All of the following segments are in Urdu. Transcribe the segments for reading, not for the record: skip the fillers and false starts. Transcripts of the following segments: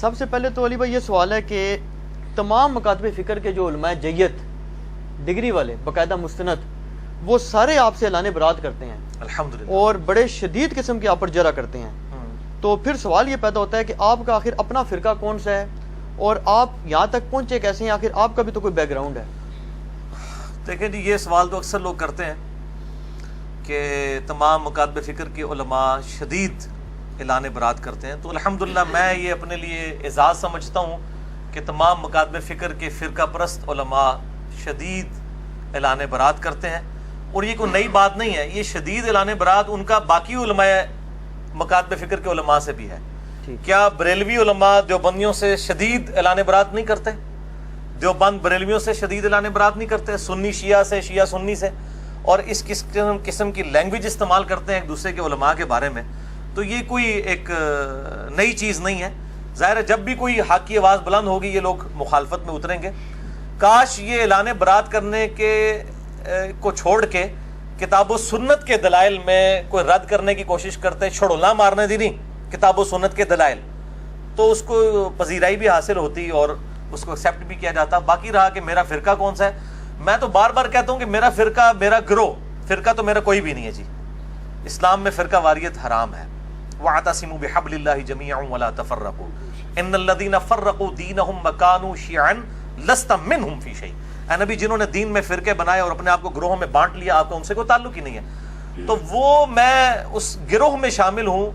سب سے پہلے تو علی بھائی یہ سوال ہے کہ تمام مکاتب فکر کے جو علماء جیت ڈگری والے باقاعدہ مستند وہ سارے آپ سے اعلان برات کرتے ہیں الحمدللہ، اور بڑے شدید قسم کے آپ پر جرح کرتے ہیں. تو پھر سوال یہ پیدا ہوتا ہے کہ آپ کا آخر اپنا فرقہ کون سا ہے اور آپ یہاں تک پہنچے کیسے ہیں؟ آخر آپ کا بھی تو کوئی بیک گراؤنڈ ہے. دیکھیں جی، یہ سوال تو اکثر لوگ کرتے ہیں کہ تمام مکاتب فکر کے علماء شدید اعلان برات کرتے ہیں. تو الحمدللہ میں یہ اپنے لیے اعزاز سمجھتا ہوں کہ تمام مکاتب فکر کے فرقہ پرست علماء شدید اعلان برات کرتے ہیں. اور یہ کوئی نئی بات نہیں ہے، یہ شدید اعلان برات ان کا باقی علماء مکاتب فکر کے علماء سے بھی ہے. کیا بریلوی علماء دیوبندیوں سے شدید اعلان برات نہیں کرتے؟ دیوبند بریلویوں سے شدید اعلان برات نہیں کرتے؟ سنی شیعہ سے، شیعہ سنی سے، اور اس قسم کی لینگویج استعمال کرتے ہیں ایک دوسرے کے علماء کے بارے میں. تو یہ کوئی ایک نئی چیز نہیں ہے. ظاہر ہے جب بھی کوئی حق کی آواز بلند ہوگی یہ لوگ مخالفت میں اتریں گے. کاش یہ اعلان برات کرنے کے کو چھوڑ کے کتاب و سنت کے دلائل میں کوئی رد کرنے کی کوشش کرتے، چھڑولا مارنے دی نہیں کتاب و سنت کے دلائل، تو اس کو پذیرائی بھی حاصل ہوتی اور اس کو ایکسیپٹ بھی کیا جاتا. باقی رہا کہ میرا فرقہ کون سا ہے، میں تو بار بار کہتا ہوں کہ میرا فرقہ، میرا گروہ، فرقہ تو میرا کوئی بھی نہیں ہے جی. اسلام میں فرقہ واریت حرام ہے. وَاعْتَصِمُوا بِحَبْلِ اللَّهِ جَمِيعًا وَلَا تَفَرَّقُوا إِنَّ الَّذِينَ فَرَّقُوا دِينَهُمْ وَكَانُوا شِيَعًا لَسْتَ مِنْهُمْ فِي شَيْءٍ. اے نبی، جنہوں نے دین میں فرقے بنائے اور اپنے آپ کو گروہوں میں بانٹ لیا، آپ کا ان سے کوئی تعلق ہی نہیں ہے. تو وہ میں اس گروہ میں شامل ہوں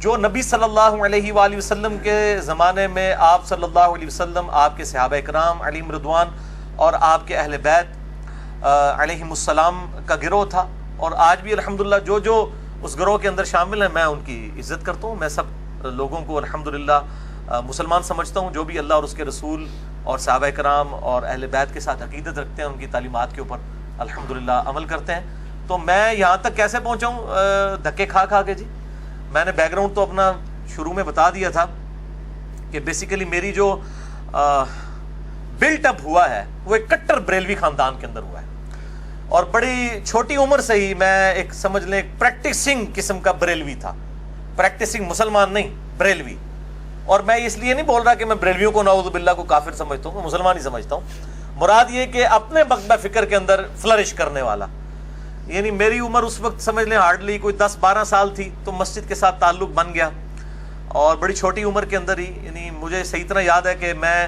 جو نبی صلی اللہ علیہ وآلہ وسلم کے زمانے میں آپ صلی اللہ علیہ وسلم، آپ کے صحابہ اکرام علیہم رضوان اور آپ کے اہل بیت علیہم السلام کا گروہ تھا. اور آج بھی الحمدللہ جو اس گروہ کے اندر شامل ہیں میں ان کی عزت کرتا ہوں. میں سب لوگوں کو الحمدللہ مسلمان سمجھتا ہوں جو بھی اللہ اور اس کے رسول اور صحابہ کرام اور اہل بیت کے ساتھ عقیدت رکھتے ہیں، ان کی تعلیمات کے اوپر الحمدللہ عمل کرتے ہیں. تو میں یہاں تک کیسے پہنچا ہوں؟ دھکے کھا کے جی. میں نے بیک گراؤنڈ تو اپنا شروع میں بتا دیا تھا کہ بیسیکلی میری جو بلٹ اپ ہوا ہے وہ ایک کٹر بریلوی خاندان کے اندر ہوا ہے، اور بڑی چھوٹی عمر سے ہی میں ایک سمجھ لیں ایک پریکٹسنگ قسم کا بریلوی تھا. پریکٹسنگ مسلمان نہیں، بریلوی. اور میں اس لیے نہیں بول رہا کہ میں بریلویوں کو نعوذ باللہ کو کافر سمجھتا ہوں، میں مسلمان ہی سمجھتا ہوں. مراد یہ کہ اپنے مکتبہ فکر کے اندر فلرش کرنے والا. یعنی میری عمر اس وقت سمجھ لیں ہارڈلی کوئی 10-12 سال تھی تو مسجد کے ساتھ تعلق بن گیا، اور بڑی چھوٹی عمر کے اندر ہی، یعنی مجھے صحیح طرح یاد ہے کہ میں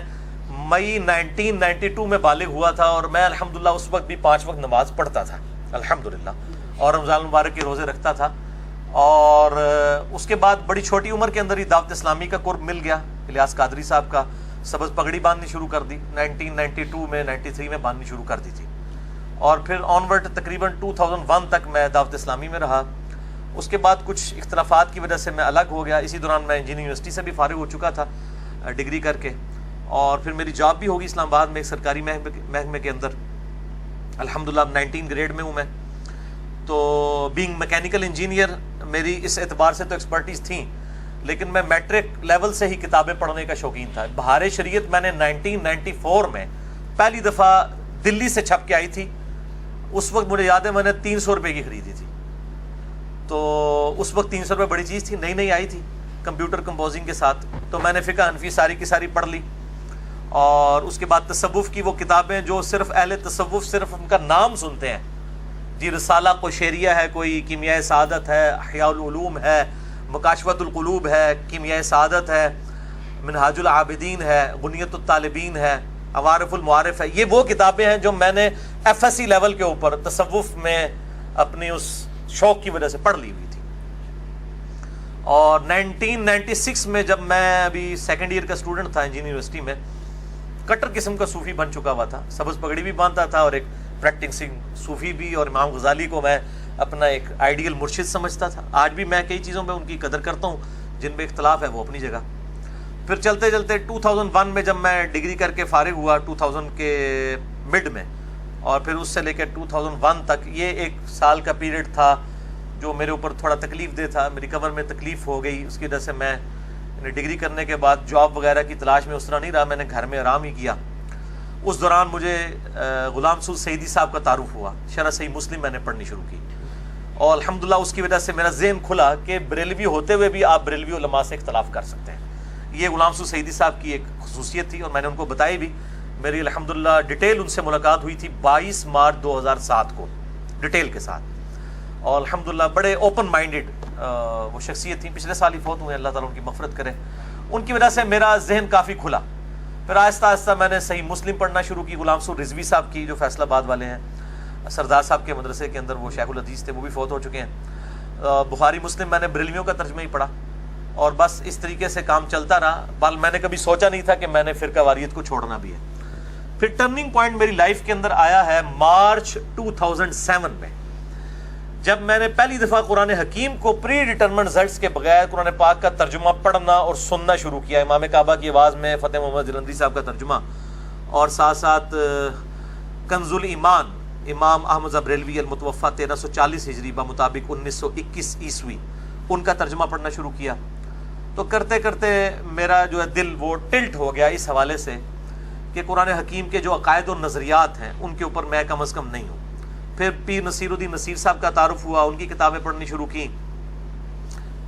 مئی 1992 میں بالغ ہوا تھا، اور میں الحمدللہ اس وقت بھی 5 وقت نماز پڑھتا تھا الحمدللہ، اور رمضان المبارک کے روزے رکھتا تھا. اور اس کے بعد بڑی چھوٹی عمر کے اندر ہی دعوت اسلامی کا قرب مل گیا. الیاس قادری صاحب کا سبز پگڑی باندھنی شروع کر دی 1992 میں، 93 میں باندھنی شروع کر دی تھی. اور پھر آنورڈ تقریباً 2001 تک میں دعوت اسلامی میں رہا. اس کے بعد کچھ اختلافات کی وجہ سے میں الگ ہو گیا. اسی دوران میں انجینئرنگ یونیورسٹی سے بھی فارغ ہو چکا تھا ڈگری کر کے، اور پھر میری جاب بھی ہوگی اسلام آباد میں ایک سرکاری محکمے کے اندر. الحمدللہ 19 گریڈ میں ہوں میں. تو بینگ میکینیکل انجینئر میری اس اعتبار سے تو ایکسپرٹیز تھیں، لیکن میں میٹرک لیول سے ہی کتابیں پڑھنے کا شوقین تھا. بہار شریعت میں نے 1994 میں پہلی دفعہ دلی سے چھپ کے آئی تھی. اس وقت مجھے یاد ہے میں نے 300 روپے کی خریدی تھی. تو اس وقت 300 روپے بڑی چیز تھی، نئی آئی تھی کمپیوٹر کمپوزنگ کے ساتھ. تو میں نے فقہ حنفی ساری کی ساری پڑھ لی. اور اس کے بعد تصوف کی وہ کتابیں جو صرف اہل تصوف صرف ان کا نام سنتے ہیں جی، رسالہ قشیریہ ہے، کوئی کیمیائے سعادت ہے، احیاء العلوم ہے، مکاشفۃ القلوب ہے، کیمیائے سعادت ہے، منہاج العابدین ہے، غنیۃ الطالبین ہے، عوارف المعارف ہے. یہ وہ کتابیں ہیں جو میں نے ایف ایس سی لیول کے اوپر تصوف میں اپنی اس شوق کی وجہ سے پڑھ لی ہوئی تھی. اور 1996 میں جب میں ابھی سیکنڈ ایئر کا اسٹوڈنٹ تھا انجینئرنگ یونیورسٹی میں، کٹر قسم کا صوفی بن چکا ہوا تھا. سبز پگڑی بھی باندھتا تھا اور ایک پریکٹسنگ صوفی بھی، اور امام غزالی کو میں اپنا ایک آئیڈیل مرشد سمجھتا تھا. آج بھی میں کئی چیزوں میں ان کی قدر کرتا ہوں، جن میں اختلاف ہے وہ اپنی جگہ. پھر چلتے چلتے 2001 میں جب میں ڈگری کر کے فارغ ہوا 2000 کے مڈ میں، اور پھر اس سے لے کے 2001 تک یہ 1 سال کا پیریڈ تھا جو میرے اوپر تھوڑا تکلیف دہ تھا. میری کمر میں تکلیف ہو گئی، اس کی وجہ سے میں ڈگری کرنے کے بعد جاب وغیرہ کی تلاش میں اس طرح نہیں رہا، میں نے گھر میں آرام ہی کیا. اس دوران مجھے غلام سعود سعیدی صاحب کا تعارف ہوا. شرح صحیح مسلم میں نے پڑھنی شروع کی، اور الحمدللہ اس کی وجہ سے میرا ذہن کھلا کہ بریلوی ہوتے ہوئے بھی آپ بریلوی علماء سے اختلاف کر سکتے ہیں. یہ غلام سو سعیدی صاحب کی ایک خصوصیت تھی اور میں نے ان کو بتائی بھی. میری الحمدللہ ڈیٹیل ان سے ملاقات ہوئی تھی 22 مارچ 2007 کو ڈیٹیل کے ساتھ, اور الحمدللہ بڑے اوپن مائنڈڈ وہ شخصیت تھی. پچھلے سال ہی فوت ہوئے, اللہ تعالیٰ ان کی مغفرت کرے. ان کی وجہ سے میرا ذہن کافی کھلا. پھر آہستہ آہستہ میں نے صحیح مسلم پڑھنا شروع کی. غلام سو رضوی صاحب کی جو فیصل آباد والے ہیں, سردار صاحب کے مدرسے کے اندر وہ شیخ الحدیث تھے, وہ بھی فوت ہو چکے ہیں. بخاری مسلم میں نے بریلویوں کا ترجمہ ہی پڑھا, اور بس اس طریقے سے کام چلتا رہا. بل میں نے کبھی سوچا نہیں تھا کہ میں نے فرقہ واریت کو چھوڑنا بھی ہے. پھر ٹرننگ پوائنٹ میری لائف کے اندر آیا ہے مارچ 2007 میں, جب میں نے پہلی دفعہ قرآن حکیم کو پری ڈیٹرمنٹ رزلٹس کے بغیر قرآن پاک کا ترجمہ پڑھنا اور سننا شروع کیا. امام کعبہ کی آواز میں فتح محمد جلندری صاحب کا ترجمہ, اور ساتھ ساتھ کنز الایمان امام احمد بریلوی المتوفی 1340 ہجری بمطابق 1921 عیسوی, ان کا ترجمہ پڑھنا شروع کیا. تو کرتے کرتے میرا جو ہے دل وہ ٹلٹ ہو گیا اس حوالے سے کہ قرآن حکیم کے جو عقائد و نظریات ہیں ان کے اوپر میں کم از کم نہیں ہوں. پھر پیر نصیر الدین نصیر صاحب کا تعارف ہوا, ان کی کتابیں پڑھنی شروع کی.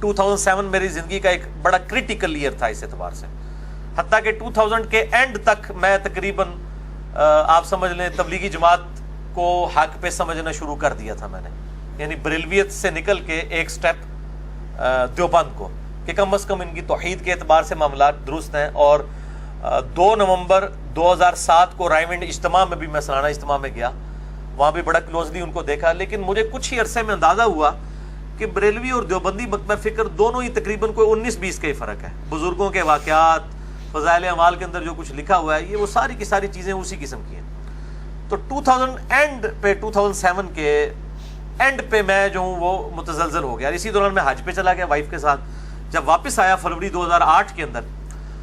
2007 میری زندگی کا ایک بڑا کریٹیکل ایئر تھا اس اعتبار سے, حتیٰ کہ 2000 کے اینڈ تک میں تقریباً آپ سمجھ لیں تبلیغی جماعت کو حق پہ سمجھنا شروع کر دیا تھا میں نے. یعنی بریلویت سے نکل کے ایک سٹیپ دیوبند کو, کہ کم از کم ان کی توحید کے اعتبار سے معاملات درست ہیں. اور 2 نومبر 2007 کو رائے ونڈ اجتماع میں بھی میں سالانہ اجتماع میں گیا, وہاں بھی بڑا کلوزلی ان کو دیکھا. لیکن مجھے کچھ ہی عرصے میں اندازہ ہوا کہ بریلوی اور دیوبندی مکتبہ فکر دونوں ہی تقریباً کوئی 19-20 کا ہی فرق ہے. بزرگوں کے واقعات, فضائل اعمال کے اندر جو کچھ لکھا ہوا ہے, یہ وہ ساری کی ساری چیزیں اسی قسم کی ہیں. تو 2007 کے اینڈ پہ میں جو ہوں وہ متزلزل ہو گیا. اسی دوران میں حج پہ چلا گیا وائف کے ساتھ. جب واپس آیا فروری 2008 کے اندر,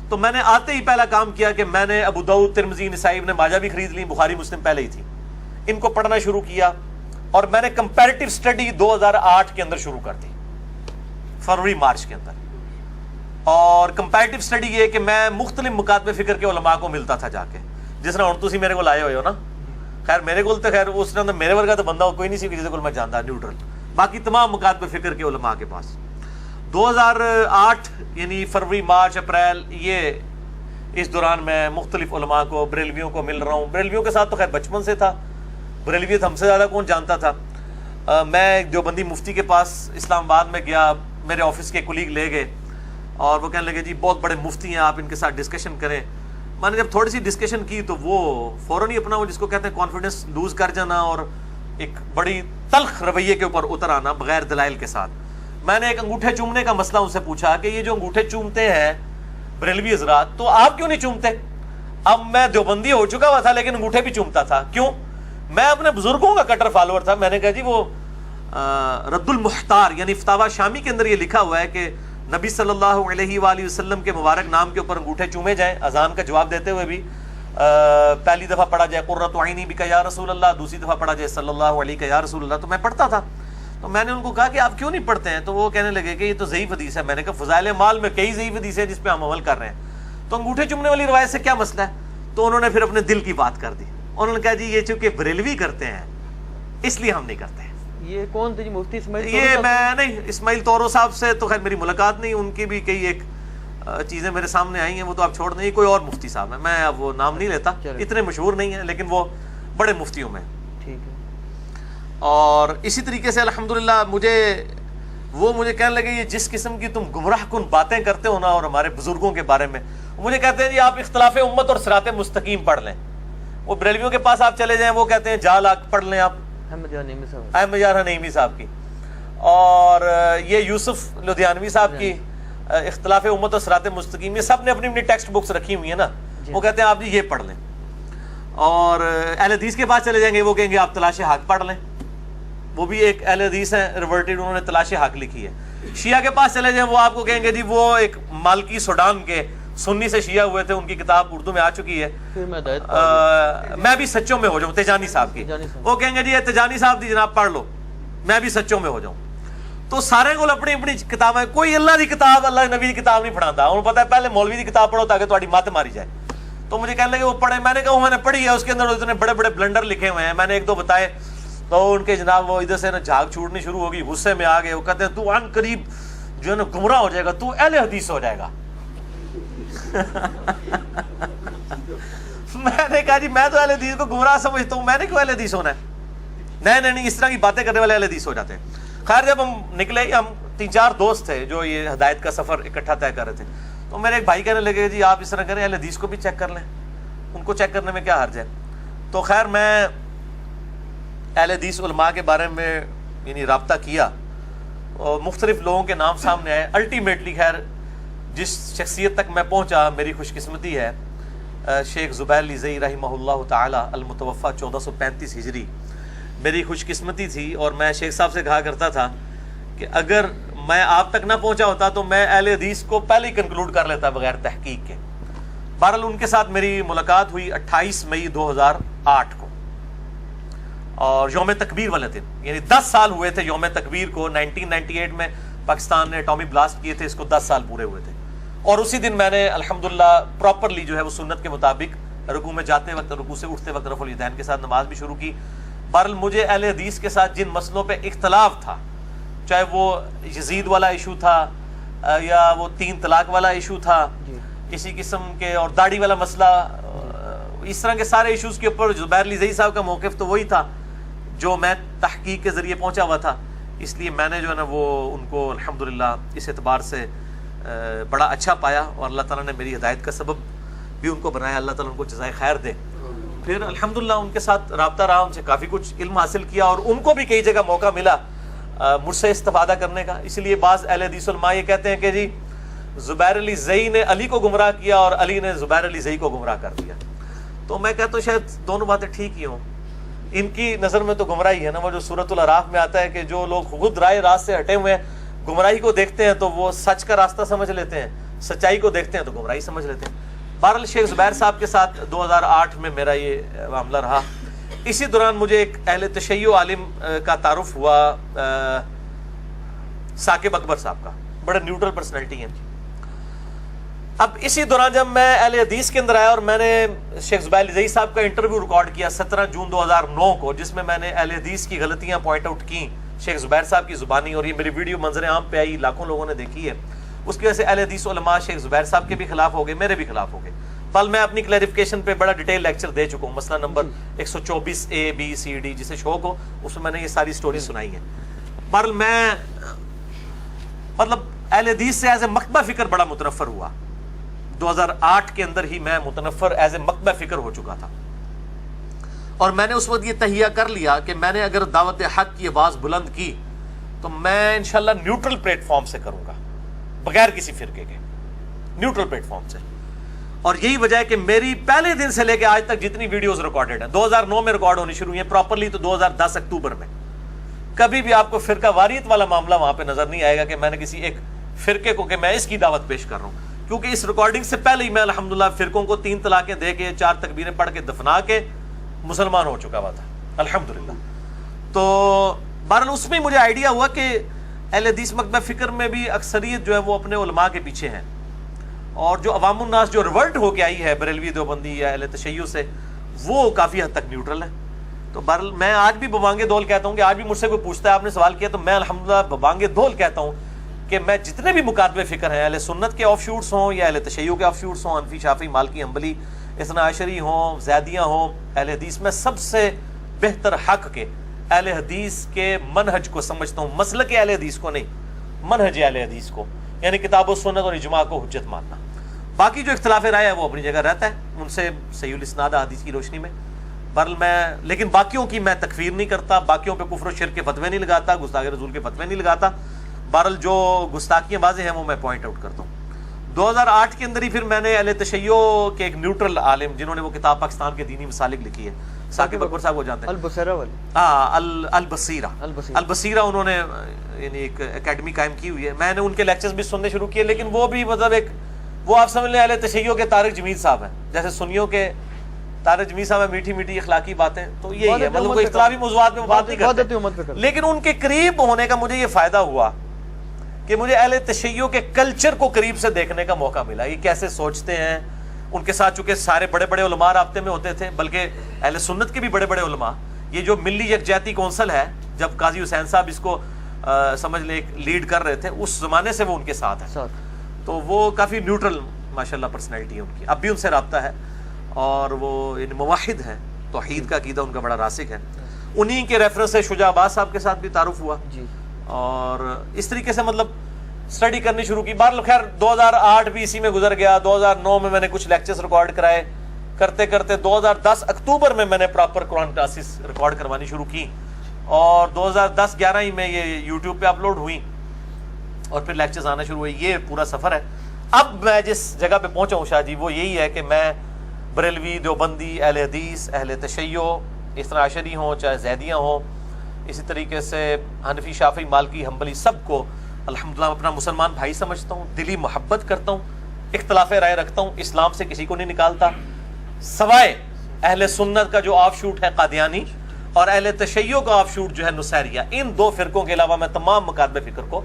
تو میں نے آتے ہی پہلا کام کیا کہ میں نے ابو داؤد, ترمذی, نسائی, ابن ماجہ بھی خرید لی, بخاری مسلم پہلے ہی تھی, ان کو پڑھنا شروع کیا. اور میں نے کمپیریٹیو اسٹڈی 2008 کے اندر شروع کر دی, فروری مارچ کے اندر. اور کمپیریٹیو اسٹڈی یہ کہ میں مختلف مکاتب فکر کے علماء کو ملتا تھا جا کے, جس طرح تسی میرے کو لائے ہوئے ہو نا. خیر میرے کو تو خیر اس نے میرے ورگا تو بندہ کوئی نہیں سی جس کو میں جانتا, نیوٹرل. باقی تمام مکاتب فکر کے علماء کے پاس 2008 یعنی فروری, مارچ, اپریل, یہ اس دوران میں مختلف علماء کو, بریلویوں کو مل رہا ہوں. بریلویوں کے ساتھ تو خیر بچپن سے تھا, بریلویت ہم سے زیادہ کون جانتا تھا. میں دیوبندی مفتی کے پاس اسلام آباد میں گیا, میرے آفس کے کولیگ لے گئے اور وہ کہنے لگے جی بہت بڑے مفتی ہیں, آپ ان کے ساتھ ڈسکشن کریں. میں نے جب تھوڑی سی ڈسکشن کی تو وہ فوراً ہی اپنا وہ جس کو کہتے ہیں کانفیڈنس لوز کر جانا اور ایک بڑی تلخ رویے کے اوپر اتر آنا بغیر دلائل کے ساتھ. میں نے ایک انگوٹھے چومنے کا مسئلہ ان سے پوچھا کہ یہ جو انگوٹھے چومتے ہیں بریلوی حضرات, تو آپ کیوں نہیں چومتے؟ اب میں دیوبندی ہو چکا ہوا تھا لیکن انگوٹھے بھی چومتا تھا. کیوں؟ میں اپنے بزرگوں کا کٹر فالوور تھا. میں نے کہا جی وہ رد المحتار یعنی فتاوی شامی کے اندر یہ لکھا ہوا ہے کہ نبی صلی اللہ علیہ وآلہ وسلم کے مبارک نام کے اوپر انگوٹھے چومے جائیں, اذان کا جواب دیتے ہوئے بھی پہلی دفعہ پڑھا جائے قرۃ عینی بک یا رسول اللہ, دوسری دفعہ پڑھا جائے صلی اللہ علیہ یا رسول اللہ. تو میں پڑھتا تھا. تو میں نے ان کو کہا کہ آپ کیوں نہیں پڑھتے ہیں؟ تو وہ کہنے لگے کہ یہ تو ضعیف حدیث ہے. میں نے کہا فضائل اعمال میں کئی ضعیف حدیث ہیں جس پہ ہم عمل کر رہے ہیں, تو انگوٹھے چومنے والی روایت سے کیا مسئلہ ہے؟ تو انہوں نے پھر اپنے دل کی بات کر دی. انہوں نے کہا جی یہ چونکہ بریلوی کرتے ہیں اس لیے ہم نہیں کرتے. یہ کون تھے جی؟ مفتی اسماعیل؟ یہ میں نہیں, اسماعیل طورو صاحب سے تو خیر میری ملاقات نہیں, ان کی بھی کئی ایک چیزیں میرے سامنے آئی ہیں, وہ تو آپ چھوڑ دیں. کوئی اور مفتی صاحب ہے, میں اب وہ نام نہیں لیتا, اتنے مشہور نہیں ہیں لیکن وہ بڑے مفتیوں میں. ٹھیک ہے. اور اسی طریقے سے الحمدللہ مجھے کہنے لگے یہ جس قسم کی تم گمراہ کن باتیں کرتے ہو نا اور ہمارے بزرگوں کے بارے میں, مجھے کہتے ہیں جی آپ اختلاف امت اور صراط مستقیم پڑھ لیں. وہ بریلویوں کے پاس آپ چلے جائیں, وہ کہتے ہیں جال پڑھ لیں آپ احمد یار نعیمی صاحب کی, اور یہ یوسف لدھیانوی صاحب کی اختلاف امت اور صراط مستقیم, یہ سب نے اپنی اپنی ٹیکسٹ بکس رکھی ہوئی ہیں نا. وہ کہتے ہیں آپ جی یہ پڑھ لیں. اور اہل حدیث کے پاس چلے جائیں گے, وہ کہیں گے آپ تلاش حق پڑھ لیں. وہ بھی ایک اہل حدیث ہیں ریورٹڈ, انہوں نے تلاش حق لکھی ہے. شیعہ کے پاس چلے جائیں, وہ آپ کو کہیں گے جی وہ ایک مالکی سوڈان کے سنی سے شیعہ ہوئے تھے, ان کی کتاب اردو میں آ چکی ہے, میں بھی سچوں میں ہو جاؤں, تیجانی صاحب کی. وہ کہیں گے جی یہ تیجانی صاحب دی جناب پڑھ لو, میں بھی سچوں میں ہو جاؤں. تو سارے کو اپنی اپنی کتابیں, کوئی اللہ کی کتاب اللہ نبی کی کتاب نہیں پڑھاتا. انہوں پتا ہے پہلے مولوی کی کتاب پڑھو تاکہ تمہاری مت ماری جائے. تو مجھے کہنے لگے وہ پڑھے. میں نے کہا میں نے پڑھی ہے, اس کے اندر اتنے بڑے بڑے بلنڈر لکھے ہوئے ہیں. میں نے ایک دو بتائے تو ان کے جناب وہ ادھر سے نا جھاگ چھوٹنی شروع ہوگی, غصے میں آ گئے. وہ کہتے ہیں تو عن قریب جو ہے نا گمراہ ہو جائے گا, تو اہل حدیث ہو جائے گا. میں نے کہا جی میں تو اہل حدیث کو گمراہ سمجھتا ہوں, میں نے کیوں اہل حدیث ہونا ہے؟ نہیں, اس طرح کی باتیں کرنے والے اہل حدیث ہو جاتے ہیں. خیر جب ہم نکلے, ہم 3-4 دوست تھے جو یہ ہدایت کا سفر اکٹھا طے کر رہے تھے, تو میرے ایک بھائی کہنے لگے جی آپ اس طرح کریں, اہل حدیث کو بھی چیک کر لیں, ان کو چیک کرنے میں کیا حرج ہے. تو خیر میں اہل حدیث علماء کے بارے میں یعنی رابطہ کیا اور مختلف لوگوں کے نام سامنے آئے. الٹیمیٹلی خیر جس شخصیت تک میں پہنچا, میری خوش قسمتی ہے, شیخ زبیر علی زئی رحمہ اللہ تعالی المتوفی 1435 ہجری میری خوش قسمتی تھی. اور میں شیخ صاحب سے کہا کرتا تھا کہ اگر میں آپ تک نہ پہنچا ہوتا تو میں اہل حدیث کو پہلے ہی کنکلوڈ کر لیتا بغیر تحقیق کے. بہرحال ان کے ساتھ میری ملاقات ہوئی 28 مئی 2008 کو, اور یوم تکبیر والے دن, یعنی 10 سال ہوئے تھے یوم تکبیر کو. 1998 میں پاکستان نے اٹامی بلاسٹ کیے تھے, اس کو 10 سال پورے ہوئے تھے. اور اسی دن میں نے الحمدللہ پراپرلی جو ہے وہ سنت کے مطابق رکوع میں جاتے وقت, رکوع سے اٹھتے وقت رفع الیدین کے ساتھ نماز بھی شروع کی. بہرحال مجھے اہل حدیث کے ساتھ جن مسئلوں پہ اختلاف تھا, چاہے وہ یزید والا ایشو تھا یا وہ 3 طلاق والا ایشو تھا, اسی قسم کے, اور داڑھی والا مسئلہ, اس طرح کے سارے ایشوز کے اوپر زبیر علی زئی صاحب کا موقف تو وہی تھا جو میں تحقیق کے ذریعے پہنچا ہوا تھا. اس لیے میں نے جو ہے نا وہ ان کو الحمدللہ اس اعتبار سے بڑا اچھا پایا, اور اللہ تعالیٰ نے میری ہدایت کا سبب بھی ان کو بنایا. اللہ تعالیٰ ان کو جزائے خیر دے. پھر الحمدللہ ان کے ساتھ رابطہ رہا, ان سے کافی کچھ علم حاصل کیا, اور ان کو بھی کئی جگہ موقع ملا مجھ سے استفادہ کرنے کا. اس لیے بعض اہل حدیث علماء یہ کہتے ہیں کہ جی زبیر علی زئی نے علی کو گمراہ کیا اور علی نے زبیر علی زئی کو گمراہ کر دیا. تو میں کہتا ہوں شاید دونوں باتیں ٹھیک ہی ہوں. ان کی نظر میں تو گمراہی ہے نا, وہ جو سورۃ الاعراف میں آتا ہے کہ جو لوگ خود رائے راست سے ہٹے ہوئے ہیں, گمراہی کو دیکھتے ہیں تو وہ سچ کا راستہ سمجھ لیتے ہیں, سچائی کو دیکھتے ہیں تو گمراہی سمجھ لیتے ہیں. بہرحال شیخ زبیر صاحب کے ساتھ 2008 میں میرا یہ معاملہ رہا. اسی دوران مجھے ایک اہل تشیع عالم کا تعارف ہوا, ثاقب اکبر صاحب کا, بڑے نیوٹرل پرسنالٹی ہیں. اب اسی دوران جب میں اہل حدیث کے اندر آیا اور میں نے شیخ زبیر علی زئی صاحب کا انٹرویو ریکارڈ کیا 17 جون 2009 کو, جس میں نے اہل حدیث کی غلطیاں پوائنٹ آؤٹ کی شیخ زبیر صاحب کی زبانی, اور یہ میری ویڈیو منظر عام پہ آئی, لاکھوں لوگوں نے دیکھی ہے. اس کی وجہ سے اہل حدیث علماء شیخ زبیر صاحب کے بھی خلاف ہو گئے, میرے بھی خلاف ہو گئے. بل میں اپنی کلیریفیکیشن پہ بڑا ڈیٹیل لیکچر دے چکا ہوں, مسئلہ number 124A B C D, جسے شوق ہو اس میں نے یہ ساری سٹوری سنائی ہے. بہرحال میں مطلب اہل حدیث سے ایز اے مکتبہ فکر بڑا متنفر ہوا. 2008 کے اندر ہی میں متنفر ایز اے مکتبہ فکر ہو چکا تھا, اور میں نے اس وقت یہ تہیہ کر لیا کہ میں نے اگر دعوت حق کی آواز بلند کی تو میں انشاءاللہ نیوٹرل پلیٹ فارم سے کروں گا, بغیر کسی فرقے کے, نیوٹرل پلیٹ فارم سے. اور یہی وجہ ہے کہ میری پہلے دن سے لے کے آج تک جتنی ویڈیوز ریکارڈڈ ہیں 2009 میں ریکارڈ ہونی شروع ہوئی ہیں پراپرلی, تو 2010 اکتوبر میں. کبھی بھی آپ کو فرقہ واریت والا معاملہ وہاں پہ نظر نہیں آئے گا کہ میں نے کسی ایک فرقے کو کہ میں اس کی دعوت پیش کر رہا ہوں, کیونکہ اس ریکارڈنگ سے پہلے ہی میں الحمدللہ فرقوں کو 3 طلاقیں دے کے 4 تکبیریں پڑھ کے دفنا کے مسلمان ہو چکا ہوا تھا الحمدللہ. تو بہرحال اس میں مجھے آئیڈیا ہوا کہ اہل حدیث مکتبہ فکر میں بھی اکثریت جو ہے وہ اپنے علماء کے پیچھے ہیں, اور جو عوام الناس جو ریورٹ ہو کے آئی ہے بریلوی دیوبندی یا اہل تشیع سے, وہ کافی حد تک نیوٹرل ہے. تو بہرحال میں آج بھی ببانگے دول کہتا ہوں کہ آج بھی مجھ سے کوئی پوچھتا ہے آپ نے سوال کیا تو میں الحمدللہ ببانگے دول کہتا ہوں کہ میں جتنے بھی مکاتبے فکر ہیں, اہل سنت کے آف شوٹس ہوں یا اہل تشیع کے آف شوٹس ہوں, حنفی شافعی مالکی حنبلی اثنا عشری ہوں, زیدیاں ہوں, اہل حدیث میں سب سے بہتر حق کے اہل حدیث کے منہج کو سمجھتا ہوں, مسلک اہل حدیث کو نہیں, منہج اہل حدیث کو, یعنی کتاب و سنت اور اجماع کو حجت ماننا. باقی جو اختلاف رائے ہے وہ اپنی جگہ رہتا ہے, ان سے صحیح الاسناد حدیث کی روشنی میں. بہرحال میں لیکن باقیوں کی میں تکفیر نہیں کرتا, باقیوں پہ کفر و شرک کے فتوے نہیں لگاتا, گستاخی رسول کے فتوے نہیں لگاتا. بہرحال جو گستاخیاں واضح ہیں وہ میں پوائنٹ آؤٹ کرتا ہوں. 2008 کے اندر ہی پھر میں نے اہل تشیع کے ایک نیوٹرل عالم جنہوں نے وہ کتاب پاکستان کے دینی مسالک لکھی ہے, ثاقب اکبر صاحب کو جانتے ہیں, البصیرہ, انہوں نے یعنی ایک اکیڈمی قائم کی ہوئی ہے. میں نے ان کے لیکچرز بھی سننے شروع کیے, لیکن وہ بھی مطلب ایک وہ آپ سمجھ لیں اہل تشیع کے طارق جمیل صاحب ہیں, جیسے سنیوں کے طارق جمیل صاحب ہیں, میٹھی میٹھی اخلاقی باتیں, تو یہی ہے مطلب کوئی اختلافی موضوعات میں بات نہیں کرتے. لیکن ان کے قریب ہونے کا مجھے یہ فائدہ ہوا کہ مجھے اہل تشیع کے کلچر کو قریب سے دیکھنے کا موقع ملا, یہ کیسے سوچتے ہیں. ان کے ساتھ چونکہ سارے بڑے بڑے علماء رابطے میں ہوتے تھے, بلکہ اہل سنت کے بھی بڑے بڑے علماء, یہ جو ملی یکجہتی کونسل ہے جب قاضی حسین صاحب اس کو سمجھ لیں لیڈ کر رہے تھے, اس زمانے سے وہ ان کے ساتھ ہیں, تو وہ کافی نیوٹرل ماشاءاللہ پرسنالٹی ہے ان کی, اب بھی ان سے رابطہ ہے, اور وہ موحد ہیں, توحید کا عقیدہ ان کا بڑا راسخ ہے. انہی کے ریفرنس سے شجاع عباس صاحب کے ساتھ بھی تعارف ہوا جی, اور اس طریقے سے مطلب اسٹڈی کرنی شروع کی. بہرحال خیر 2008 بھی اسی میں گزر گیا. 2009 میں نے کچھ لیکچرز ریکارڈ کرائے, کرتے کرتے 2010 اکتوبر میں نے پراپر قرآن کلاسز ریکارڈ کروانی شروع کی, اور 2010-11 ہی میں یہ یوٹیوب پہ اپلوڈ ہوئی, اور پھر لیکچرز آنا شروع ہوئے. یہ پورا سفر ہے. اب میں جس جگہ پہ پہنچا ہوں شاہ جی, وہ یہی ہے کہ میں بریلوی, دیوبندی, اہل حدیث, اہل تشیع, اثنا عشری ہوں, چاہے زیدیاں ہوں, اسی طریقے سے حنفی, شافعی, مالکی, حنبلی, سب کو الحمدللہ اپنا مسلمان بھائی سمجھتا ہوں, دلی محبت کرتا ہوں, اختلاف رائے رکھتا ہوں, اسلام سے کسی کو نہیں نکالتا, سوائے اہل سنت کا جو آف شوٹ ہے قادیانی, اور اہل تشیع کا آف شوٹ جو ہے نصیریہ. ان دو فرقوں کے علاوہ میں تمام مکاتب فکر کو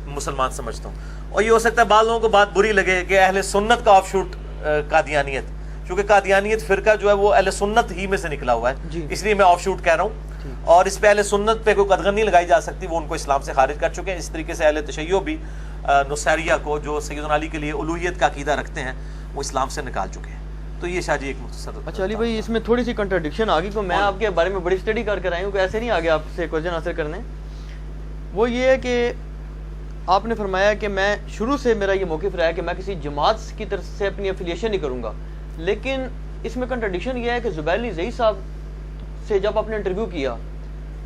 مسلمان سمجھتا ہوں. اور یہ ہو سکتا ہے بعض لوگوں کو بات بری لگے کہ اہل سنت کا آف شوٹ قادیانیت, کیونکہ قادیانیت فرقہ جو ہے وہ اہل سنت ہی میں سے نکلا ہوا ہے, اس لیے میں آف شوٹ کہہ رہا ہوں. اور اس پہ اہل سنت پہ کوئی قدغن نہیں لگائی جا سکتی, وہ ان کو اسلام سے خارج کر چکے ہیں. اس طریقے سے اہل تشیع بھی نصیریہ کو, جو سیدنا علی کے لیے الوہیت کا عقیدہ رکھتے ہیں, وہ اسلام سے نکال چکے ہیں. تو یہ شاہ جی ایک مختصر. اچھا علی بھائی, اس میں تھوڑی سی کنٹرڈکشن آ گئی, تو میں آپ کے بارے میں بڑی اسٹڈی کر آئی ہوں کہ ایسے نہیں آگے آپ سے کویسچن آنسر کرنے. وہ یہ ہے کہ آپ نے فرمایا کہ میں شروع سے میرا یہ موقف رہا ہے کہ میں کسی جماعت کی طرف سے اپنی افیلیشن نہیں کروں گا, لیکن اس میں کنٹرڈکشن یہ ہے کہ زبیر علی زئی صاحب سے جب آپ نے انٹرویو کیا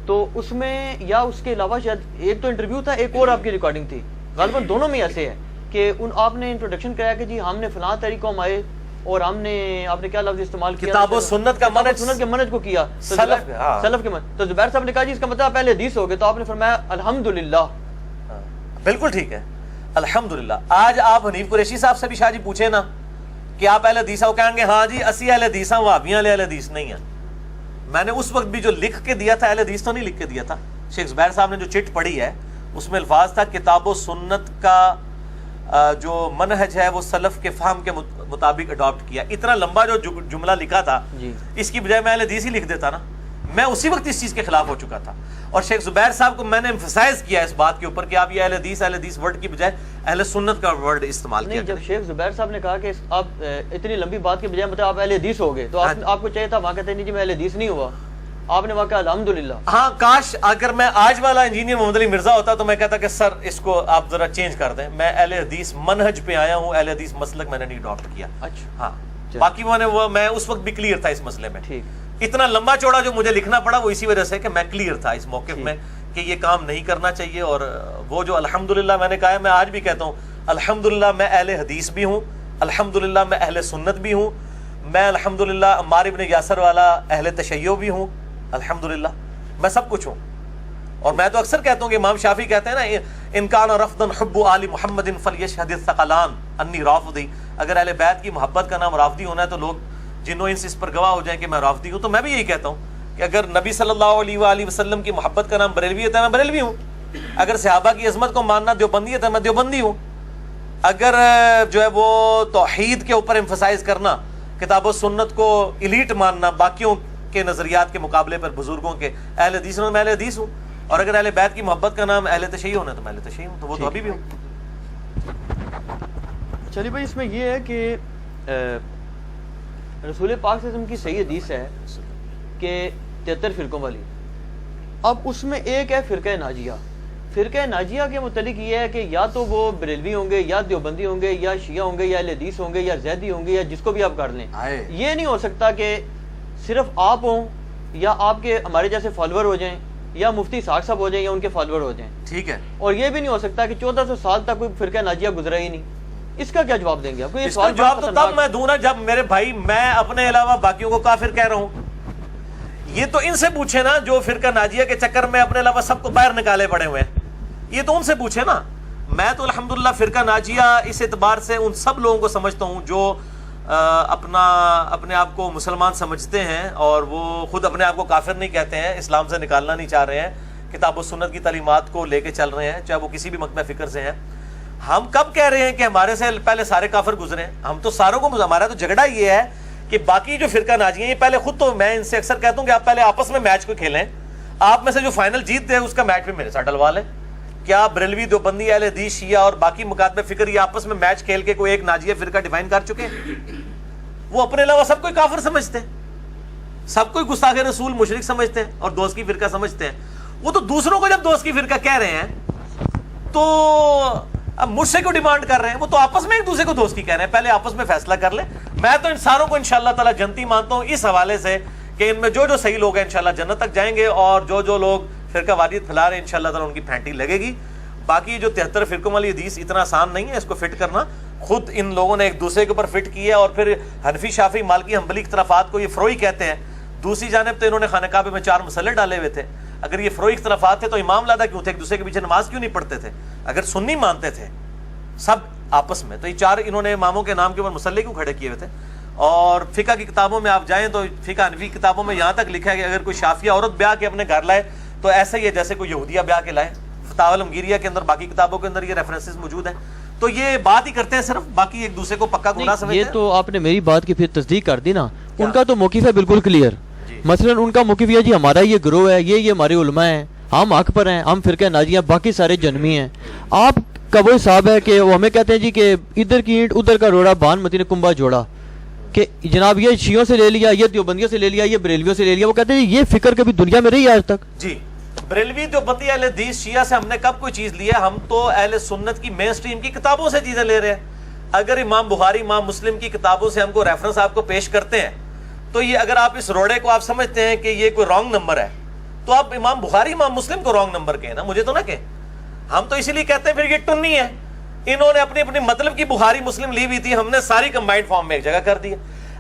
تو اس میں, یا اس کے علاوہ شاید ایک تو انٹرویو تھا, ایک اور آپ کی ریکارڈنگ تھی, غالباً دونوں میں ایسے ہے کہ آپ نے انٹروڈکشن کرایا کہ جی ہم نے فلاں تحریک قوم آئے, اور آپ نے کیا لفظ استعمال کیا, کتاب و سنت کا منہج, سنت کے منہج کو کیا, سلف کے منہج. تو زبیر صاحب نے کہا جی اس کا مطلب پہلے حدیث ہو گئے, تو آپ نے فرمایا الحمدللہ. بالکل ٹھیک ہے, الحمدللہ. آج آپ حنیف قریشی صاحب سے بھی شاہ جی پوچھیں نا کہ آپ اہل حدیث ہو, کہیں گے ہاں جی اسی اہل حدیث ہیں, وہابیاں اہل حدیث نہیں ہیں. میں نے اس وقت بھی جو لکھ کے دیا تھا, اہل حدیث تو نہیں لکھ کے دیا تھا. شیخ زبیر صاحب نے جو چٹ پڑھی ہے اس میں الفاظ تھا کتاب و سنت کا جو منہج ہے وہ سلف کے فہم کے مطابق اڈاپٹ کیا. اتنا لمبا جو جملہ لکھا تھا, اس کی بجائے میں اہل حدیث ہی لکھ دیتا نا, میں اسی وقت اس چیز کے خلاف ہو چکا تھا. اور شیخ زبیر صاحب کو میں نے ایمفسائز کیا اس بات کے اوپر کہ آپ یہ اہل حدیث ورڈ کی بجائے اہل سنت کا ورڈ استعمال کیا. جب شیخ زبیر صاحب نے کہا کہ آپ اتنی لمبی بات کے بجائے مطلب آپ اہل حدیث ہو گئے, تو آپ کو چاہیے تھا وہاں کہتے نہیں جی میں اہل حدیث نہیں ہوا, آپ نے واقعہ الحمدللہ. ہاں, کاش اگر میں آج والا انجینئر محمد علی مرزا ہوتا تو میں کہتا کہ سر اس کو آپ ذرا چینج کر دیں, میں اہل حدیث منہج پہ آیا ہوں, اہل حدیث مسلک میں نے نہیں اڈاپٹ کیا. اچھا ہاں, باقی میں اس وقت بھی کلیئر تھا اس مسئلے میں. ٹھیک, اتنا لمبا چوڑا جو مجھے لکھنا پڑا وہ اسی وجہ سے کہ میں کلیئر تھا اس موقف میں کہ یہ کام نہیں کرنا چاہیے. اور وہ جو الحمدللہ میں نے کہا ہے, میں آج بھی کہتا ہوں الحمدللہ میں اہل حدیث بھی ہوں, الحمدللہ میں اہل سنت بھی ہوں, میں الحمدللہ عمار ابن یاسر والا اہل تشیع بھی ہوں, الحمدللہ میں سب کچھ ہوں. اور میں تو اکثر کہتا ہوں کہ امام شافعی کہتے ہیں نا, ان کان رفضا حب آل محمد فلیشهد الثقلان انی رافضی, اگر اہل بیت کی محبت کا نام رافضی ہونا ہے تو لوگ جنوں انس اس پر گواہ ہو جائیں کہ میں رافضی ہوں. تو میں بھی یہی کہتا ہوں کہ اگر نبی صلی اللہ علیہ وآلہ وسلم کی محبت کا نام بریلویت ہے میں بریلوی ہوں, اگر صحابہ کی عظمت کو ماننا دیوبندیت ہے میں دیوبندی ہوں, اگر جو ہے وہ توحید کے اوپر ایمفسائز کرنا, کتاب و سنت کو ایلیٹ ماننا باقیوں کے نظریات کے مقابلے پر بزرگوں کے, اہل حدیث میں اہل حدیث ہوں. اور اگر اہل بیت کی محبت کا نام اہل تشیع ہونا تو میں اہل تشیع ہوں, تو وہ تو ابھی بھی ہوں. چلیے بھائی, اس میں یہ ہے کہ رسول پاک صلی اللہ علیہ وسلم کی صحیح حدیث ہے کہ 73 فرقوں والی. اب اس میں ایک ہے فرقہ ناجیہ. فرقہ ناجیہ کے متعلق یہ ہے کہ یا تو وہ بریلوی ہوں گے, یا دیوبندی ہوں گے, یا شیعہ ہوں گے, یا اہل حدیث ہوں گے, یا زیدی ہوں گے, یا جس کو بھی آپ کر لیں. یہ نہیں ہو سکتا کہ صرف آپ ہوں, یا آپ کے ہمارے جیسے فالوور ہو جائیں, یا مفتی اسحاق صاحب ہو جائیں, یا ان کے فالوور ہو جائیں. ٹھیک ہے. اور یہ بھی نہیں ہو سکتا کہ 1400 سال تک کوئی فرقہ ناجیہ گزرا ہی نہیں. اس کا کیا جواب دیں گے آپ کو؟ اس کا جواب تو تب میں دوں نا جب میرے بھائی میں اپنے علاوہ باقیوں کو کافر کہہ رہا ہوں. یہ تو ان سے پوچھے نا جو فرقہ ناجیہ کے چکر میں اپنے علاوہ سب کو باہر نکالے پڑے ہوئے ہیں, یہ تو ان سے پوچھے نا. میں تو الحمدللہ فرقہ ناجیہ اس اعتبار سے ان سب لوگوں کو سمجھتا ہوں جو اپنے آپ کو مسلمان سمجھتے ہیں اور وہ خود اپنے آپ کو کافر نہیں کہتے ہیں, اسلام سے نکالنا نہیں چاہ رہے ہیں, کتاب و سنت کی تعلیمات کو لے کے چل رہے ہیں, چاہے وہ کسی بھی مکتب فکر سے ہیں. ہم کب کہہ رہے ہیں کہ ہمارے سے پہلے سارے کافر گزرے ہیں؟ ہم تو ساروں کو, ہمارا تو جھگڑا یہ ہے کہ باقی جو فرقہ ناجی ہیں یہ پہلے خود, تو میں ان سے اکثر کہتا ہوں کہ آپ پہلے آپس میں میچ کو کھیلیں, آپ میں سے جو فائنل جیت دے اس کا میچ بھی میرے ساتھ ڈلوا لیں. کیا بریلوی دیوبندی اہل حدیث شیعہ اور باقی مکاتب فکر یہ آپس میں میچ کھیل کے کوئی ایک ناجیہ فرقہ ڈیفائن کر چکے ہیں؟ وہ اپنے علاوہ سب کوئی کافر سمجھتے ہیں, سب کوئی گستاخ رسول مشرک سمجھتے ہیں اور دوست کی فرقہ سمجھتے ہیں. وہ تو دوسروں کو جب دوست کی فرقہ کہہ رہے ہیں تو اب مجھ سے کیوں ڈیمانڈ کر رہے ہیں؟ وہ تو آپس میں ایک دوسرے کو دوست کی کہہ رہے ہیں, پہلے آپس میں فیصلہ کر لیں. میں تو انسانوں کو انشاءاللہ تعالی جنتی مانتا ہوں اس حوالے سے کہ ان میں جو جو صحیح لوگ ہیں انشاءاللہ جنت تک جائیں گے, اور جو جو لوگ فرقہ واریت پھیلا رہے ہیں انشاءاللہ تعالی ان کی پھینٹی لگے گی. باقی جو 73 فرقوں والی حدیث اتنا آسان نہیں ہے اس کو فٹ کرنا, خود ان لوگوں نے ایک دوسرے کے اوپر فٹ کیا, اور پھر حنفی شافعی مالکی حنبلی اختلافات کو یہ فروئی کہتے ہیں. دوسری جانب تو انہوں نے خانہ کعبے میں 4 مسلے ڈالے ہوئے تھے. اگر یہ فروئی اختلافات تھے تو امام لادا کیوں تھے, ایک دوسرے کے پیچھے نماز کیوں نہیں پڑھتے تھے؟ اگر سنی مانتے تھے سب آپس میں تو یہ 4 انہوں نے اماموں کے نام کے اوپر مسلے کیوں کھڑے کیے ہوئے تھے؟ اور فقہ کی کتابوں میں آپ جائیں تو فقہ حنفی کتابوں میں یہاں تک لکھا ہے کہ اگر کوئی شافیہ عورت بیاہ کے اپنے گھر لائے تو ایسا ہی ہے جیسے کوئی یہودیہ بیاہ کے لائے. فتاوی المگیریہ کے اندر باقی کتابوں کے اندر یہ ریفرنسز موجود ہیں. تو یہ بات ہی کرتے ہیں صرف, باقی ایک دوسرے کو پکا گناہ سمجھتے ہیں. یہ تو آپ نے میری بات کی پھر تصدیق کر دی نا. ان کا تو موقف ہے بالکل کلیئر. مثلا ان کا موقف یہ جی ہمارا یہ گروہ ہے, یہ ہمارے علماء ہیں, ہم حق پر ہیں, ہم فرقہ ناجیہ, باقی سارے جنمی ہیں. آپ کا وہ حساب ہے کہ وہ ہمیں کہتے ہیں جی کہ ادھر کی اینٹ ادھر کا روڑا, بان متی نے کنبا جوڑا, کہ جناب یہ شیعوں سے لے لیا, یہ دیوبندیوں سے لے لیا, یہ بریلویوں سے لے لیا. وہ کہتے ہیں یہ فکر کبھی دنیا میں رہی آج تک؟ جی بریلوی دیوبندی اہل حدیث شیعہ سے ہم نے کب کوئی چیز لیا؟ ہم تو اہل سنت کی مین سٹریم کی کتابوں سے چیزیں لے رہے ہیں. اگر امام بخاری امام مسلم کی کتابوں سے ہم کو ریفرنس آپ کو پیش کرتے ہیں تو یہ اگر آپ اس روڑے کو آپ سمجھتے ہیں کہ یہ کوئی رانگ نمبر ہے تو آپ امام بخاری امام مسلم کو رانگ نمبر کہیں نا, مجھے تو نہ کہیں. ہم تو اسی لیے کہتے ہیں پھر یہ ٹنی ہے. انہوں نے اپنی اپنی مطلب کی بخاری مسلم لی ہوئی تھی, ہم نے ساری کمبائنڈ فارم میں ایک جگہ کر دی.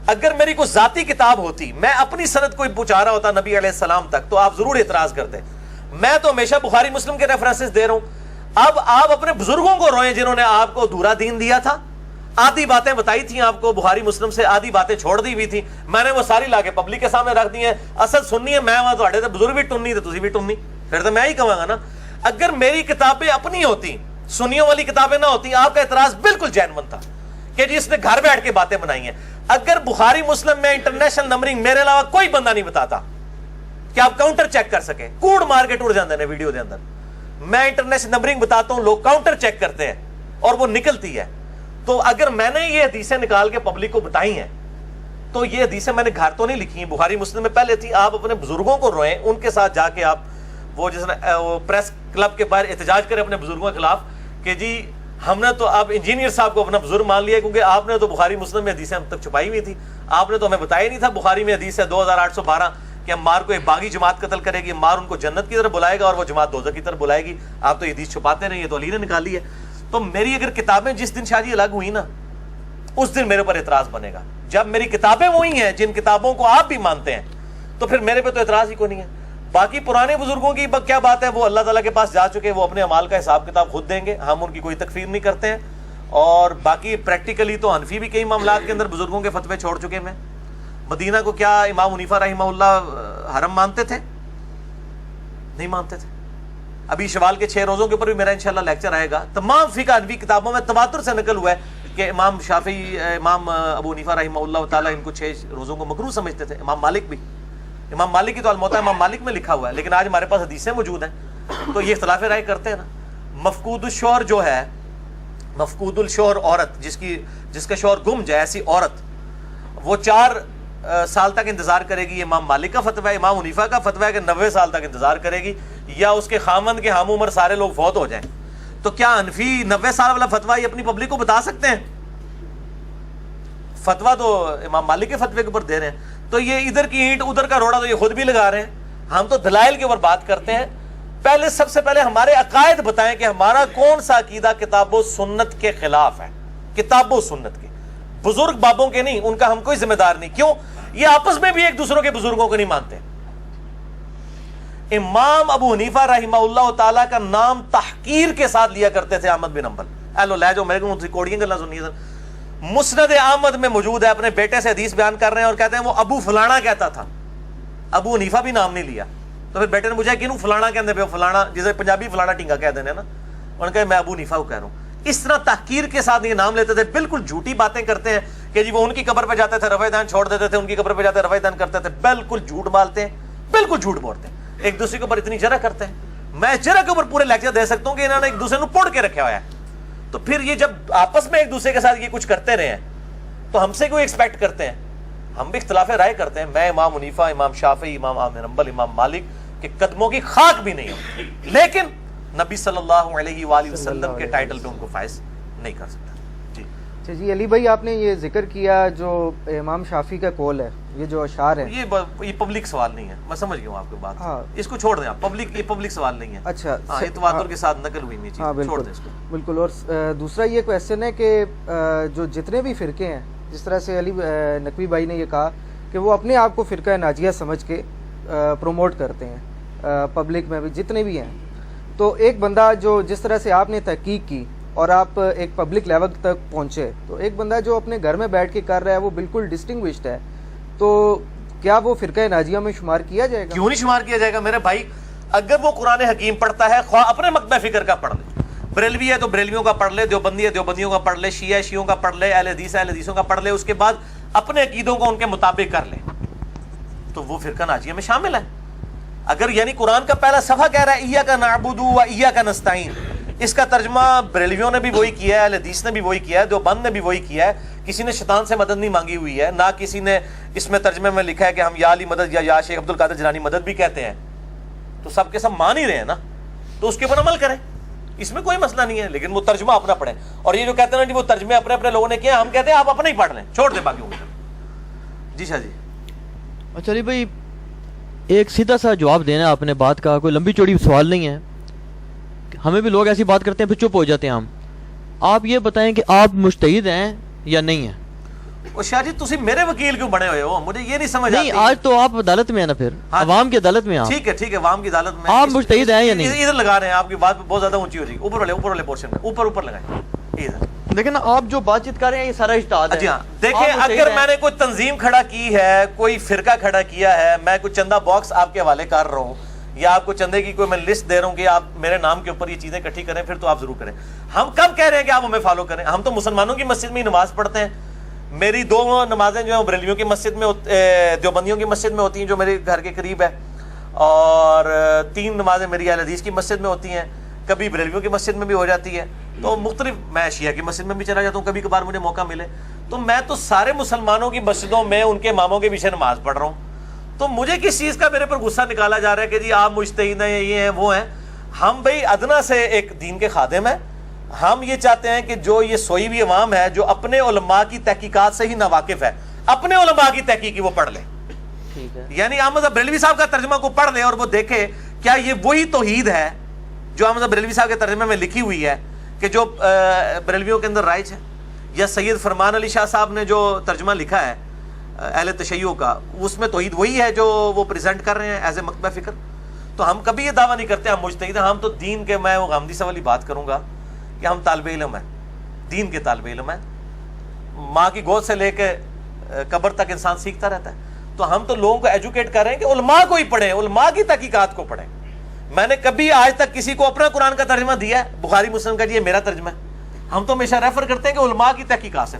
اگر میری کوئی ذاتی کتاب ہوتی, میں اپنی سند کوئی پہنچا رہا ہوتا نبی علیہ السلام تک, تو آپ ضرور اعتراض کرتے. میں تو ہمیشہ بخاری مسلم کے ریفرنسز دے رہا ہوں. اب آپ اپنے بزرگوں کو روئیں جنہوں نے آپ کو ادھورا دین دیا تھا, آدھی باتیں بتائی تھیں آپ کو بخاری مسلم سے, آدھی باتیں چھوڑ دی ہوئی تھی, میں نے وہ ساری لا کے پبلک کے سامنے رکھ دی ہیں. اصل سننی ہے میں, وہاں تو تے بزرگ بھی ٹننی, تو تسی بھی ٹننی, پھر تو میں ہی کہوں گا نا. اگر میری کتابیں اپنی ہوتی, سنیوں والی کتابیں نہ ہوتی, آپ کا اعتراض بالکل جینون تھا کہ جی اس نے گھر بیٹھ کے باتیں بنائی ہیں. اگر بخاری مسلم میں انٹرنیشنل نمبرنگ میرے علاوہ کوئی بندہ نہیں بتاتا کہ آپ کاؤنٹر چیک کر سکیں, کوڑ مار کے ٹوٹ جاندے ہیں ویڈیو دے اندر. میں انٹرنیشنل نمبرنگ بتاتا ہوں, لوگ کاؤنٹر چیک کرتے ہیں اور وہ نکلتی ہے. تو اگر میں نے یہ حدیثیں نکال کے پبلک کو بتائی ہیں تو یہ حدیثیں میں نے گھر تو نہیں لکھی ہیں, بخاری مسلم میں پہلے تھی. آپ اپنے بزرگوں کو روئیں, ان کے ساتھ جا کے آپ وہ جس پریس کلب کے باہر احتجاج کریں اپنے بزرگوں کے خلاف کہ جی ہم نے تو آپ انجینئر صاحب کو اپنا بزرگ مان لیا, کیونکہ آپ نے تو بخاری مسلم میں حدیثیں ہم تک چھپائی ہوئی تھی. آپ نے تو ہمیں بتایا نہیں تھا بخاری میں حدیث ہے 2812 کہ عمار کو ایک باغی جماعت قتل کرے گی, عمار ان کو جنت کی طرف بلائے گا اور وہ جماعت دوزخ کی طرف بلائے گی. آپ تو یہ حدیث چھپاتے نہیں, یہ تو علی نے نکالی ہے. تو میری اگر کتابیں جس دن شادی الگ ہوئی نا, اس دن میرے اوپر اعتراض بنے گا. جب میری کتابیں وہی ہیں جن کتابوں کو آپ بھی مانتے ہیں تو پھر میرے پہ تو اعتراض ہی کوئی نہیں ہے. باقی پرانے بزرگوں کی کیا بات ہے, وہ اللہ تعالیٰ کے پاس جا چکے, وہ اپنے اعمال کا حساب کتاب خود دیں گے, ہم ان کی کوئی تکفیر نہیں کرتے ہیں. اور باقی پریکٹیکلی تو حنفی بھی کئی معاملات کے اندر بزرگوں کے فتوے چھوڑ چکے ہیں. مدینہ کو کیا امام حنیفہ رحمہ اللہ حرم مانتے تھے؟ نہیں مانتے تھے. ابھی شوال کے 6 روزوں کے اوپر بھی میرا انشاءاللہ لیکچر آئے گا. تمام فقہ حنفی کتابوں میں تواتر سے نقل ہوا ہے کہ امام شافعی, امام ابو حنیفہ رحمہ اللہ تعالیٰ ان کو 6 روزوں کو مکروہ سمجھتے تھے. امام مالک بھی, امام مالک کی تو الموطا امام مالک میں لکھا ہوا ہے, لیکن آج ہمارے پاس حدیثیں موجود ہیں تو یہ اختلاف رائے کرتے ہیں نا. مفقود الشوہر جو ہے, مفقود الشوہر عورت جس کا شوہر گم جائے, ایسی عورت وہ 4 سال تک انتظار کرے گی. امام مالک کا فتویٰ ہے, امام حنیفہ کا فتویٰ ہے کہ 90 سال تک انتظار کرے گی, یا اس کے خامند کے ہم عمر سارے لوگ فوت ہو جائیں. تو کیا حنفی 90 سال والا فتویٰ یہ اپنی پبلک کو بتا سکتے ہیں؟ فتویٰ تو امام مالک کے فتوے کے اوپر دے رہے ہیں. تو یہ ادھر کی اینٹ ادھر کا روڑا تو یہ خود بھی لگا رہے ہیں. ہم تو دلائل کے اوپر بات کرتے ہیں. پہلے سب سے پہلے ہمارے عقائد بتائیں کہ ہمارا کون سا عقیدہ کتاب و سنت کے خلاف ہے. کتاب و سنت کے, بزرگ بابوں کے نہیں, ان کا ہم کوئی ذمہ دار نہیں. کیوں؟ یہ آپس میں بھی ایک دوسروں کے بزرگوں کو نہیں مانتے. امام ابو حنیفہ رحمہ اللہ تعالیٰ کا نام تحقیر کے ساتھ لیا کرتے تھے احمد بن حنبل. ایلو لے جو میرے کو کوڑیاں گلا سنیے. مسند احمد میں موجود ہے, اپنے بیٹے سے حدیث بیان کر رہے ہیں اور کہتے ہیں وہ ابو فلانا کہتا تھا, ابو حنیفہ بھی نام نہیں لیا. تو پھر بیٹے نے پوچھا کینوں فلانا کہتے پہ, فلانا جسے پنجابی فلانا ٹینگا کہہ دینے نا, انہوں نے کہا میں ابو حنیفہ کو کہہ رہا ہوں. اس طرح تحقیر کے ساتھ یہ نام لیتے تھے. بالکل جھوٹی باتیں کرتے ہیں کہ جی وہ ان کی قبر پہ جاتے تھے رفع دین چھوڑ دیتے تھے, ان کی قبر پہ جاتے رفع دین کرتے تھے. بالکل جھوٹ مالتے ہیں, بالکل جھوٹ بولتے ہیں, ایک دوسرے کے اوپر اتنی جرح کرتے ہیں. میں جرا کے اوپر پورے لیکچر دے سکتا ہوں کہ انہوں نے ایک دوسرے کو پوڑ کے رکھا ہوا ہے. تو پھر یہ جب آپس میں ایک دوسرے کے ساتھ یہ کچھ کرتے رہے ہیں تو ہم سے کوئی ایکسپیکٹ کرتے ہیں؟ ہم بھی اختلاف رائے کرتے ہیں. میں امام حنیفہ، امام شافعی، امام احمد حنبل، امام مالک کے قدموں کی خاک بھی نہیں ہوں، لیکن نبی صلی اللہ علیہ وآلہ وسلم کے ٹائٹل پہ ان کو فائز نہیں کر سکتا. جی اچھا جی، علی بھائی آپ نے یہ ذکر کیا جو امام شافعی کا قول ہے، یہ جو اشعار ہے، یہ پبلک سوال نہیں ہے. میں سمجھ گیا ہوں آپ کی بات. ہاں، اس کو چھوڑ دیں آپ. یہ پبلک سوال نہیں ہے. اچھا، یہ تواتر کے ساتھ نقل ہوئی نہیں ہاں چیز. چھوڑ بالکل دیں اس کو. بالکل. اور دوسرا یہ کویسچن ہے کہ جو جتنے بھی فرقے ہیں، جس طرح سے علی نقوی بھائی نے یہ کہا کہ وہ اپنے آپ کو فرقہ ناجیہ سمجھ کے پروموٹ کرتے ہیں پبلک میں بھی جتنے بھی ہیں، تو ایک بندہ جو جس طرح سے آپ نے تحقیق کی اور آپ ایک پبلک لیول تک پہنچے، تو ایک بندہ جو اپنے گھر میں بیٹھ کے کر رہا ہے وہ بالکل ڈسٹنگوشڈ ہے، تو کیا وہ فرقہ ناجیہ میں شمار کیا جائے گا؟ کیوں نہیں شمار کیا جائے گا میرے بھائی؟ اگر وہ قرآن حکیم پڑھتا ہے، خواہ اپنے مکتبہ فکر کا پڑھ لے، بریلوی ہے تو بریلویوں کا پڑھ لے، دیوبندی ہے دیوبندیوں کا پڑھ لے، شیعہ ہے شیعوں کا پڑھ لے، اہل حدیث ہے اہل حدیثوں کا پڑھ لے، اس کے بعد اپنے عقیدوں کو ان کے مطابق کر لے، تو وہ فرقہ ناجیہ میں شامل ہے. اگر یعنی قرآن کا پہلا صفحہ کہہ رہا ہے ایاک نعبد و ایاک نستعین، اس کا ترجمہ بریلویوں نے بھی وہی کیا ہے، اہل حدیث نے بھی وہی کیا ہے، دیوبند نے بھی وہی کیا ہے. کسی نے شیطان سے مدد نہیں مانگی ہوئی ہے، نہ کسی نے اس میں ترجمے میں لکھا ہے کہ ہم یا علی مدد یا شیخ عبد القادر جیلانی مدد بھی کہتے ہیں. تو سب کے سب مان ہی رہے ہیں نا، تو اس کے اوپر عمل کریں، اس میں کوئی مسئلہ نہیں ہے. لیکن وہ ترجمہ اپنا پڑھیں. اور یہ جو کہتے ہیں نا جی وہ ترجمے اپنے اپنے لوگوں نے کیا، ہم کہتے ہیں آپ اپنے ہی پڑھ لیں، چھوڑ دیں باقیوں کو. جی شاہ جی. اچھا علی بھائی، ایک سیدھا سا جواب دینا ہے اپنے بات کا، کوئی لمبی چوڑی سوال نہیں ہے. ہمیں بھی لوگ ایسی بات کرتے ہیں پھر چپ ہو جاتے ہیں ہم. آپ یہ بتائیں کہ آپ مجتہد ہیں یا نہیں ہیں؟ اور شاہ جی تسی میرے وکیل کیوں بنے ہوئے ہو؟ مجھے یہ نہیں سمجھ نہیں، آج تو آپ عدالت میں ہیں نا، پھر عوام کی عدالت میں. ٹھیک ہے ٹھیک ہے، عوام کی عدالت میں آپ مجتہد ہیں یا نہیں؟ ادھر لگا رہے ہیں، آپ کی بات بہت زیادہ اونچی ہو جائے گی. اوپر والے پورشن میں اوپر لگائیں ادھر. لیکن آپ جو بات چیت کر رہے ہیں یہ سارا اجتہاد ہے. جی ہاں دیکھیں، اگر میں نے کوئی تنظیم کھڑا کی ہے، کوئی فرقہ کھڑا کیا ہے، میں کوئی چندہ باکس آپ کے حوالے کر رہا ہوں یا آپ کو چندے کی کوئی میں لسٹ دے رہا ہوں کہ آپ میرے نام کے اوپر یہ چیزیں اکٹھی کریں، پھر تو آپ ضرور کریں. ہم کب کہہ رہے ہیں کہ آپ ہمیں فالو کریں؟ ہم تو مسلمانوں کی مسجد میں ہی نماز پڑھتے ہیں. میری 2 نمازیں جو ہیں بریلویوں کی مسجد میں، دیوبندیوں کی مسجد میں ہوتی ہیں جو میرے گھر کے قریب ہے، اور 3 نمازیں میری اہل حدیث کی مسجد میں ہوتی ہیں، کبھی بریلویوں کی مسجد میں بھی ہو جاتی ہے. تو مختلف، میں شیعہ کی مسجد میں بھی چلا جاتا ہوں کبھی کبھار مجھے موقع ملے. تو میں تو سارے مسلمانوں کی مسجدوں میں ان کے اماموں کے پیچھے نماز پڑھ رہا ہوں. تو مجھے کس چیز کا میرے پر غصہ نکالا جا رہا ہے کہ جی آپ مجتہد ہیں، یہ ہیں وہ ہیں؟ ہم بھائی ادنا سے ایک دین کے خادم ہیں. ہم یہ چاہتے ہیں کہ جو یہ سوئی ہوئی عوام ہے جو اپنے علماء کی تحقیقات سے ہی ناواقف ہے، اپنے علماء کی تحقیق وہ پڑھ لے. یعنی احمد بریلوی صاحب کا ترجمہ کو پڑھ لے اور وہ دیکھے کیا یہ وہی توحید ہے جو احمد بریلوی صاحب کے ترجمے میں لکھی ہوئی ہے کہ جو بریلویوں کے اندر رائج ہے، یا سید فرمان علی شاہ صاحب نے جو ترجمہ لکھا ہے اہل تشیع کا، اس میں توحید وہی ہے جو وہ پریزنٹ کر رہے ہیں ایز اے مکتبہ فکر. تو ہم کبھی یہ دعویٰ نہیں کرتے ہم مجتہد ہیں. ہم تو دین کے، میں وہ غامدی سے والی بات کروں گا کہ ہم طالب علم ہیں، دین کے طالب علم ہیں. ماں کی گود سے لے کے قبر تک انسان سیکھتا رہتا ہے. تو ہم تو لوگوں کو ایجوکیٹ کر رہے ہیں کہ علماء کو ہی پڑھیں، علماء کی تحقیقات کو پڑھیں. میں نے کبھی آج تک کسی کو اپنا قرآن کا ترجمہ دیا ہے بخاری مسلم کا جی یہ میرا ترجمہ ہے؟ ہم تو ہمیشہ ریفر کرتے ہیں کہ علماء کی تحقیقات سے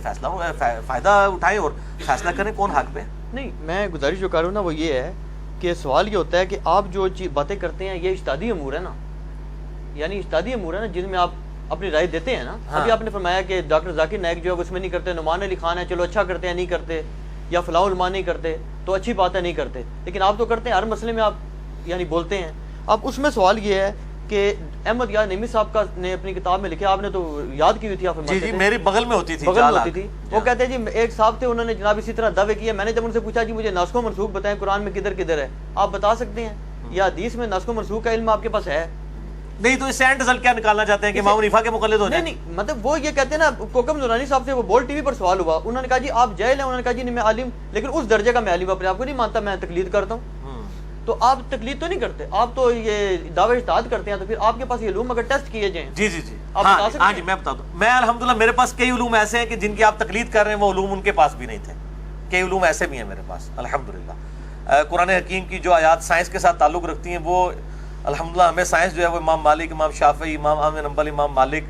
فائدہ اٹھائیں اور فیصلہ کریں کون حق پہ. نہیں، میں گزارش جو کر رہا ہوں نا وہ یہ ہے کہ سوال یہ ہوتا ہے کہ آپ جو باتیں کرتے ہیں یہ اجتہادی امور ہے نا، یعنی اجتہادی امور ہے نا جن میں آپ اپنی رائے دیتے ہیں نا. ابھی آپ نے فرمایا کہ ڈاکٹر ذاکر نائک جو ہے اس میں نہیں کرتے، نعمان علی خان ہے چلو اچھا کرتے ہیں نہیں کرتے، یا فلاح علماء نہیں کرتے تو اچھی بات ہے نہیں کرتے، لیکن آپ تو کرتے ہیں، ہر مسئلے میں آپ یعنی بولتے ہیں. اب اس میں سوال یہ ہے کہ احمد یار نعیمی صاحب کا نے اپنی کتاب میں لکھا، آپ نے تو یاد کی ہوئی تھی، آپ جی جی میری بغل میں ہوتی تھی، وہ کہتے ہیں جی ایک صاحب تھے انہوں نے جناب اسی طرح دعوے کیے. میں نے جب ان سے پوچھا جی مجھے ناسخ و منسوخ بتائیں قرآن میں کدھر کدھر ہے، آپ بتا سکتے ہیں یا حدیث میں ناسخ و منسوخ کا علم آپ کے پاس ہے؟ نہیں. تو اس سے اینڈ رزلٹ کیا نکالنا چاہتے ہیں کہ امام حنیفہ کے مقلد ہو جائیں؟ نہیں، مطلب وہ یہ کہتے ہیں نا، کوکم نورانی صاحب سے وہ بول ٹی وی پر سوال ہوا، انہوں نے کہا جی آپ جاہل ہیں، انہوں نے کہا جی نہیں میں عالم، لیکن اس درجے کا میں عالم اپنے آپ کو نہیں مانتا، میں تقلید کرتا ہوں. تو آپ تقلید تو نہیں کرتے، آپ تو یہ دعوے اجتہاد کرتے ہیں. تو پھر آپ کے پاس یہ علوم اگر ٹیسٹ کیے جائیں، جی جی جی ہاں جی میں بتا دوں. میں الحمدللہ میرے پاس کئی علوم ایسے ہیں کہ جن کی آپ تقلید کر رہے ہیں وہ علوم ان کے پاس بھی نہیں تھے. کئی علوم ایسے بھی ہیں میرے پاس الحمدللہ. قرآن حکیم کی جو آیات سائنس کے ساتھ تعلق رکھتی ہیں وہ الحمدللہ ہمیں سائنس جو ہے وہ امام مالک، امام شافعی، امام احمد حنبل، امام مالک،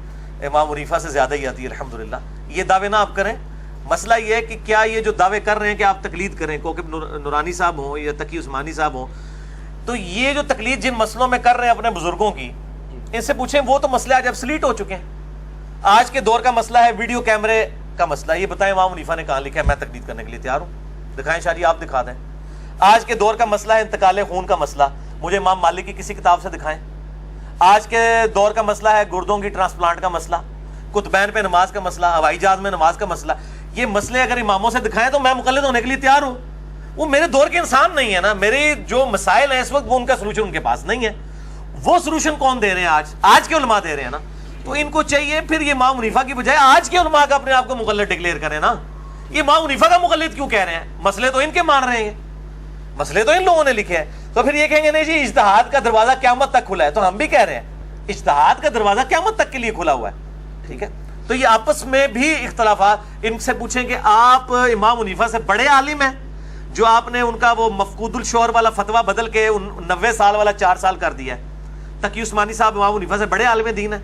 امام حنیفہ سے زیادہ ہی آتی ہے الحمدللہ. یہ دعوے نہ آپ کریں. مسئلہ یہ ہے کہ کیا یہ جو دعوے کر رہے ہیں کہ آپ تقلید کریں، کوکب نورانی صاحب ہوں یا تقی عثمانی صاحب ہوں، تو یہ جو تقلید جن مسئلوں میں کر رہے ہیں اپنے بزرگوں کی، ان سے پوچھیں وہ تو مسئلے آج ابسلیٹ ہو چکے ہیں. آج کے دور کا مسئلہ ہے ویڈیو کیمرے کا مسئلہ. یہ بتائیں امام حنیفہ نے کہاں لکھا ہے میں تقلید کرنے کے لیے تیار ہوں؟ دکھائیں شاعری، آپ دکھا دیں. آج کے دور کا مسئلہ ہے انتقال خون کا مسئلہ، مجھے امام مالک کی کسی کتاب سے دکھائیں. آج کے دور کا مسئلہ ہے گردوں کی ٹرانسپلانٹ کا مسئلہ، قطبین پہ نماز کا مسئلہ، ہوائی جہاز میں نماز کا مسئلہ. یہ مسئلے اگر اماموں سے دکھائیں تو میں مقلد ہونے کے لیے تیار ہوں. وہ میرے دور کے انسان نہیں ہے نا، میرے جو مسائل ہیں اس وقت وہ ان کا سلوشن ان کے پاس نہیں ہے. وہ سلوشن کون دے رہے ہیں؟ آج کے علماء دے رہے ہیں نا. تو ان کو چاہیے پھر یہ امام حنیفہ کی بجائے آج کے علماء کا اپنے آپ کو مقلد ڈکلیئر کریں نا. یہ امام حنیفہ کا مقلد کیوں کہہ رہے ہیں؟ مسئلے تو ان کے مان رہے ہیں، مسئلے تو ان لوگوں نے لکھے ہیں. تو پھر یہ کہیں گے نہیں جی اجتہاد کا دروازہ قیامت تک کھلا ہے. تو ہم بھی کہہ رہے ہیں اجتہاد کا دروازہ قیامت تک کے لیے کھلا ہوا ہے. ٹھیک ہے، تو یہ آپس میں بھی اختلافات. ان سے پوچھیں کہ آپ امام حنیفہ سے بڑے عالم ہیں جو آپ نے ان کا وہ مفقود الشعور والا فتویٰ بدل کے 90 سال والا 4 سال کر دیا ہے. تقی عثمانی صاحب امام حنیفہ سے بڑے عالم دین ہیں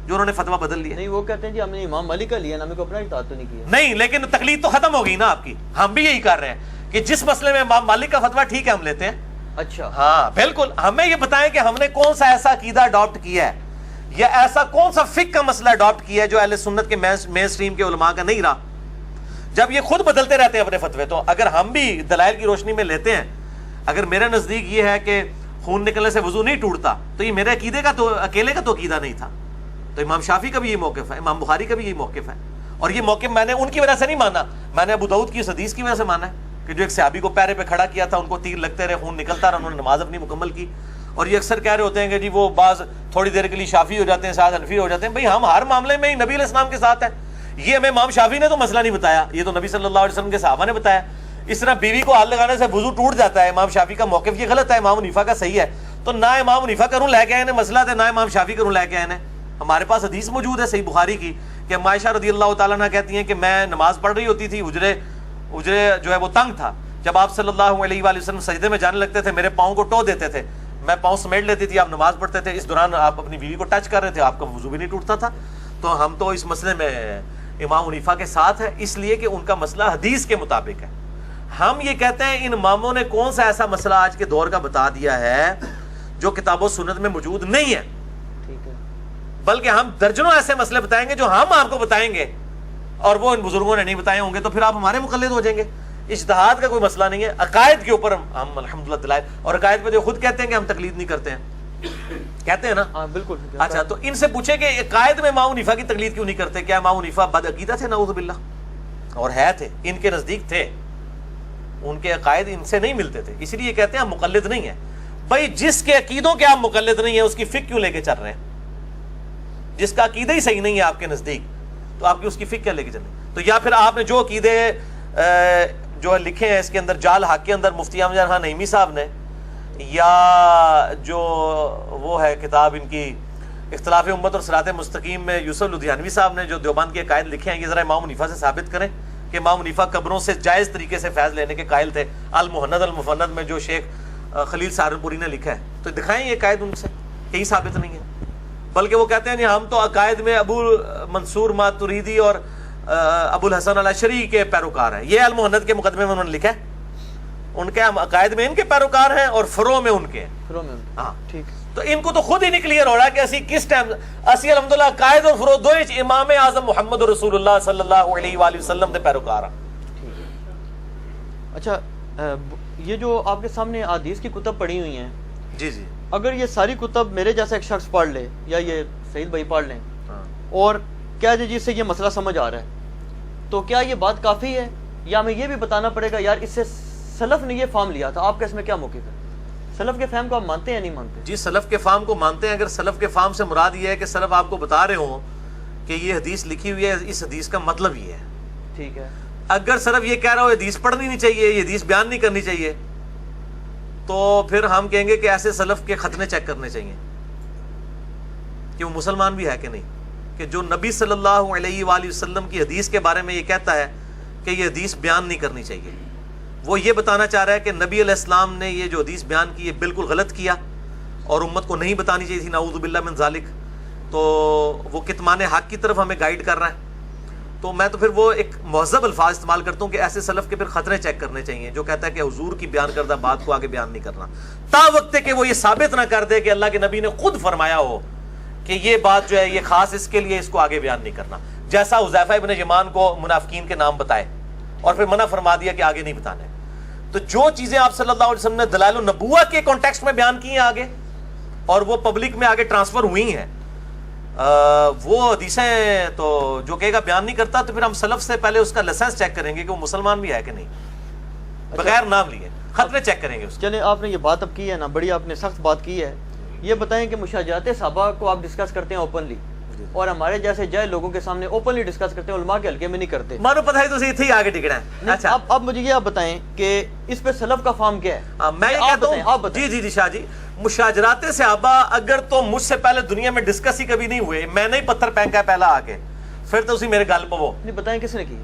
جو انہوں نے فتویٰ بدل لیا. نہیں، وہ کہتے ہیں جی ہم نے امام مالک کا لیا نا، ہمیں کو اپنا اجتہاد تو نہیں کیا. نہیں، لیکن تقلید تو ختم ہو گئی نا آپ کی. ہم بھی یہی کر رہے ہیں کہ جس مسئلے میں امام مالک کا فتویٰ ٹھیک ہے ہم لیتے ہیں. اچھا، ہاں بالکل. ہمیں یہ بتائیں کہ ہم نے کون سا ایسا عقیدہ اڈاپٹ کیا ہے یا ایسا کون سا فقہ کا مسئلہ اڈاپٹ کیا ہے جو اہل سنت کے مین اسٹریم کے علماء کا نہیں رہا. جب یہ خود بدلتے رہتے ہیں اپنے فتوے، تو اگر ہم بھی دلائل کی روشنی میں لیتے ہیں، اگر میرے نزدیک یہ ہے کہ خون نکلنے سے وضو نہیں ٹوٹتا، تو یہ میرے عقیدے کا تو اکیلے کا تو عقیدہ نہیں تھا. تو امام شافعی کا بھی یہ موقف ہے، امام بخاری کا بھی یہ موقف ہے. اور یہ موقف میں نے ان کی وجہ سے نہیں مانا، میں نے ابو داؤد کی اس حدیث کی وجہ سے مانا ہے کہ جو ایک صحابی کو پیرے پہ کھڑا کیا تھا، ان کو تیر لگتے رہے، خون نکلتا رہا، انہوں نے نماز اپنی مکمل کی. اور یہ اکثر کہہ رہے ہوتے ہیں کہ جی وہ بعض تھوڑی دیر کے لیے شافعی ہو جاتے ہیں، ساتھ حنفی ہو جاتے ہیں. بھائی ہم ہر معاملے میں ہی نبی علیہ السلام کے ساتھ ہیں. یہ ہمیں امام شافعی نے تو مسئلہ نہیں بتایا، یہ تو نبی صلی اللہ علیہ وسلم کے صحابہ نے بتایا. اس طرح بیوی کو ہاتھ لگانے سے وضو ٹوٹ جاتا ہے، امام شافعی کا موقف یہ غلط ہے، امام حنیفہ کا صحیح ہے. تو نہ امام حنیفہ کروں لے کے آئے مسئلہ تھے، نہ امام شافعی کروں لے کے آئے. ہمارے پاس حدیث موجود ہے صحیح بخاری کی کہ عائشہ رضی اللہ تعالیٰ عنہ کہتی ہیں کہ میں نماز پڑھ رہی ہوتی تھی، حجرے جو ہے وہ تنگ تھا. جب آپ صلی اللہ علیہ وآلہ وسلم سجدے میں جانے لگتے تھے میرے پاؤں کو ٹو دیتے تھے، میں پاؤں سمیٹ لیتی تھی، آپ نماز پڑھتے تھے، اس دوران آپ اپنی بیوی کو ٹچ کر رہے تھے، آپ کا وضو بھی نہیں ٹوٹتا تھا. تو ہم تو اس مسئلے میں امام حنیفہ کے ساتھ ہے، اس لیے کہ ان کا مسئلہ حدیث کے مطابق ہے. ہم یہ کہتے ہیں ان اماموں نے کون سا ایسا مسئلہ آج کے دور کا بتا دیا ہے جو کتاب و سنت میں موجود نہیں ہے. ٹھیک ہے، بلکہ ہم درجنوں ایسے مسئلے بتائیں گے جو ہم آپ کو بتائیں گے اور وہ ان بزرگوں نے نہیں بتائے ہوں گے، تو پھر آپ ہمارے مقلد ہو جائیں گے. اجتہاد کا کوئی مسئلہ نہیں ہے. عقائد کے اوپر ہم الحمدللہ دلائل، اور عقائد پہ جو خود کہتے ہیں کہ ہم تقلید نہیں کرتے ہیں، کہتے ہیں نا. ہاں بالکل. اچھا، تو ان سے پوچھیں کہ عقائد میں امام حنیفہ کی تقلید کیوں نہیں کرتے؟ کیا امام حنیفہ بد عقیدہ تھے؟ نعوذ باللہ. اور ہے تھے، ان کے نزدیک تھے، ان کے عقائد ان سے نہیں ملتے تھے، اس لیے کہتے ہیں ہم مقلد نہیں ہیں. بھائی جس کے عقیدوں کے آپ مقلد نہیں ہیں اس کی فقہ کیوں لے کے چل رہے ہیں؟ جس کا عقیدہ ہی صحیح نہیں ہے آپ کے نزدیک تو آپ کی اس کی فقہ کیا لے کے چل رہے ہیں؟ تو یا پھر آپ نے جو عقیدے جو لکھے ہیں اس کے اندر جال حق کے اندر مفتی احمد جان خان نعیمی صاحب نے، یا جو وہ ہے کتاب ان کی اختلاف امت اور صراط مستقیم میں یوسف لدھیانوی صاحب نے جو دیوبند کے عقائد لکھے ہیں، یہ ذرا امام حنیفہ سے ثابت کریں کہ امام حنیفہ قبروں سے جائز طریقے سے فیض لینے کے قائل تھے. المحند المفند میں جو شیخ خلیل سہارنپوری نے لکھا ہے، تو دکھائیں یہ عقائد ان سے، کہیں ثابت نہیں ہے. بلکہ وہ کہتے ہیں ہم تو عقائد میں ابو منصور ماتریدی اور ابو الحسن الاشعری کے پیروکار ہیں. یہ المحند کے مقدمے میں انہوں نے لکھا ہے، ان کے ہم عقائد میں ان کے پیروکار ہیں اور فروع میں ان کے ہیں. ہاں ٹھیک. تو ان کو تو خود ہی نہیں کلیئر ہو رہا کہ اسی کس ٹائم اسی الحمدللہ عقائد اور فروع دو امام اعظم محمد رسول اللہ صلی اللہ علیہ وآلہ وسلم کے پیروکار ہیں. اچھا، یہ جو آپ کے سامنے احادیث کی کتب پڑھی ہوئی ہیں، جی جی، اگر یہ ساری کتب میرے جیسا ایک شخص پڑھ لے یا یہ سعید بھائی پڑھ لیں اور کیا جی سے یہ مسئلہ سمجھ آ رہا ہے، تو کیا یہ بات کافی ہے یا ہمیں یہ بھی بتانا پڑے گا یار اس سے سلف نے یہ فہم لیا تھا؟ آپ کا اس میں کیا موقف ہے؟ سلف کے فہم کو آپ مانتے ہیں یا نہیں مانتے؟ جی سلف کے فہم کو مانتے ہیں. اگر سلف کے فہم سے مراد یہ ہے کہ سلف آپ کو بتا رہے ہوں کہ یہ حدیث لکھی ہوئی ہے، اس حدیث کا مطلب یہ ہے. ٹھیک ہے. اگر سلف یہ کہہ رہا ہو حدیث پڑھنی نہیں چاہیے، یہ حدیث بیان نہیں کرنی چاہیے، تو پھر ہم کہیں گے کہ ایسے سلف کے ختنے چیک کرنے چاہیے کہ وہ مسلمان بھی ہے کہ نہیں. کہ جو نبی صلی اللہ علیہ وآلہ وسلم کی حدیث کے بارے میں یہ کہتا ہے کہ یہ حدیث بیان نہیں کرنی چاہیے، وہ یہ بتانا چاہ رہا ہے کہ نبی علیہ السلام نے یہ جو حدیث بیان کی یہ بالکل غلط کیا اور امت کو نہیں بتانی چاہیے تھی، نعوذ باللہ من ذالک. تو وہ کتمان حق کی طرف ہمیں گائیڈ کر رہا ہے. تو میں تو پھر وہ ایک مہذب الفاظ استعمال کرتا ہوں کہ ایسے سلف کے پھر خطرے چیک کرنے چاہیے جو کہتا ہے کہ حضور کی بیان کردہ بات کو آگے بیان نہیں کرنا، تا وقت کہ وہ یہ ثابت نہ کر دے کہ اللہ کے نبی نے خود فرمایا ہو کہ یہ بات جو ہے یہ خاص اس کے لیے، اس کو آگے بیان نہیں کرنا، جیسا حذیفہ ابن یمان کو منافقین کے نام بتائے اور پھر منع فرما دیا کہ آگے نہیں بتانے۔ تو جو چیزیں آپ صلی اللہ علیہ وسلم نے دلائل النبوہ کے کانٹیکسٹ میں بیان کی ہیں آگے، اور وہ پبلک میں آگے ٹرانسفر ہوئی ہیں، وہ حدیثیں تو جو کہے گا بیان نہیں کرتا، تو پھر ہم سلف سے پہلے اس کا لائسنس چیک کریں گے کہ وہ مسلمان بھی ہے کہ نہیں، بغیر نام لیے خطرے چیک کریں گے اس کے۔ چلیں آپ نے یہ بات اب کی ہے نا، بڑی آپ نے سخت بات کی ہے، یہ بتائیں کہ مشاجرات صحابہ کو آپ ڈسکس کرتے ہیں اوپنلی، اور ہمارے جیسے جائے لوگوں کے سامنے اوپنلی ڈسکس کرتے ہیں، علماء کے حلقے میں نہیں کرتے۔ مانو پتہ ہے تو صحیح تھی آگے ٹکنا ہے۔ اچھا اب مجھے یہ آپ بتائیں کہ اس پہ سلف کا فارم کیا ہے؟ میں یہ کہتا ہوں، جی شاہ جی، مشاجرات صحابہ اگر تو مجھ سے پہلے دنیا میں ڈسکس ہی کبھی نہیں ہوئے، میں نے ہی پتھر پھینکا ہے پہلا آ کے، پھر تو اسی میرے گل پہ وہ نہیں بتائیں کس نے کی؟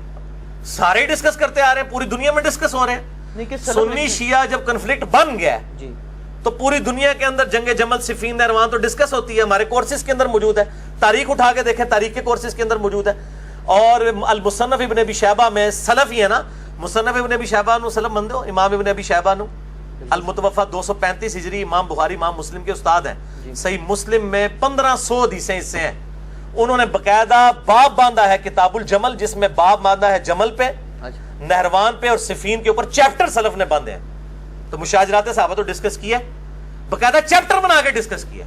سارے ہی ڈسکس کرتے آ رہے ہیں، پوری دنیا میں ڈسکس ہو رہے ہیں۔ سنی شیعہ جب کنفلکٹ بن گیا جی تو پوری دنیا کے اندر جنگ جمل صفین نہروان تو ڈسکس ہوتی ہے، ہمارے کورسز کے اندر موجود ہے، تاریخ اٹھا کے دیکھیں، تاریخ کے کورسز کے اندر موجود ہے۔ اور المصنف ابن ابی شیبہ میں سلف ہی ہے نا، مصنف ابن ابی شیبہ نو سلف مندے ہو، امام ابن ابی شیبہ نو المتوفى 235 ہجری، امام بخاری امام مسلم کے استاد ہیں، صحیح مسلم میں 1500 حدیثیں اس سے ہیں۔ انہوں نے باقاعدہ باب باندھا ہے کتاب الجمل، جس میں باب باندھا ہے جمل پہ، نہروان پہ اور صفین کے اوپر، چیپٹر سلف نے باندھے ہیں۔ تو مشاجرات صحابہ تو ڈسکس کیا، باقاعدہ چیپٹر بنا کے ڈسکس کیا۔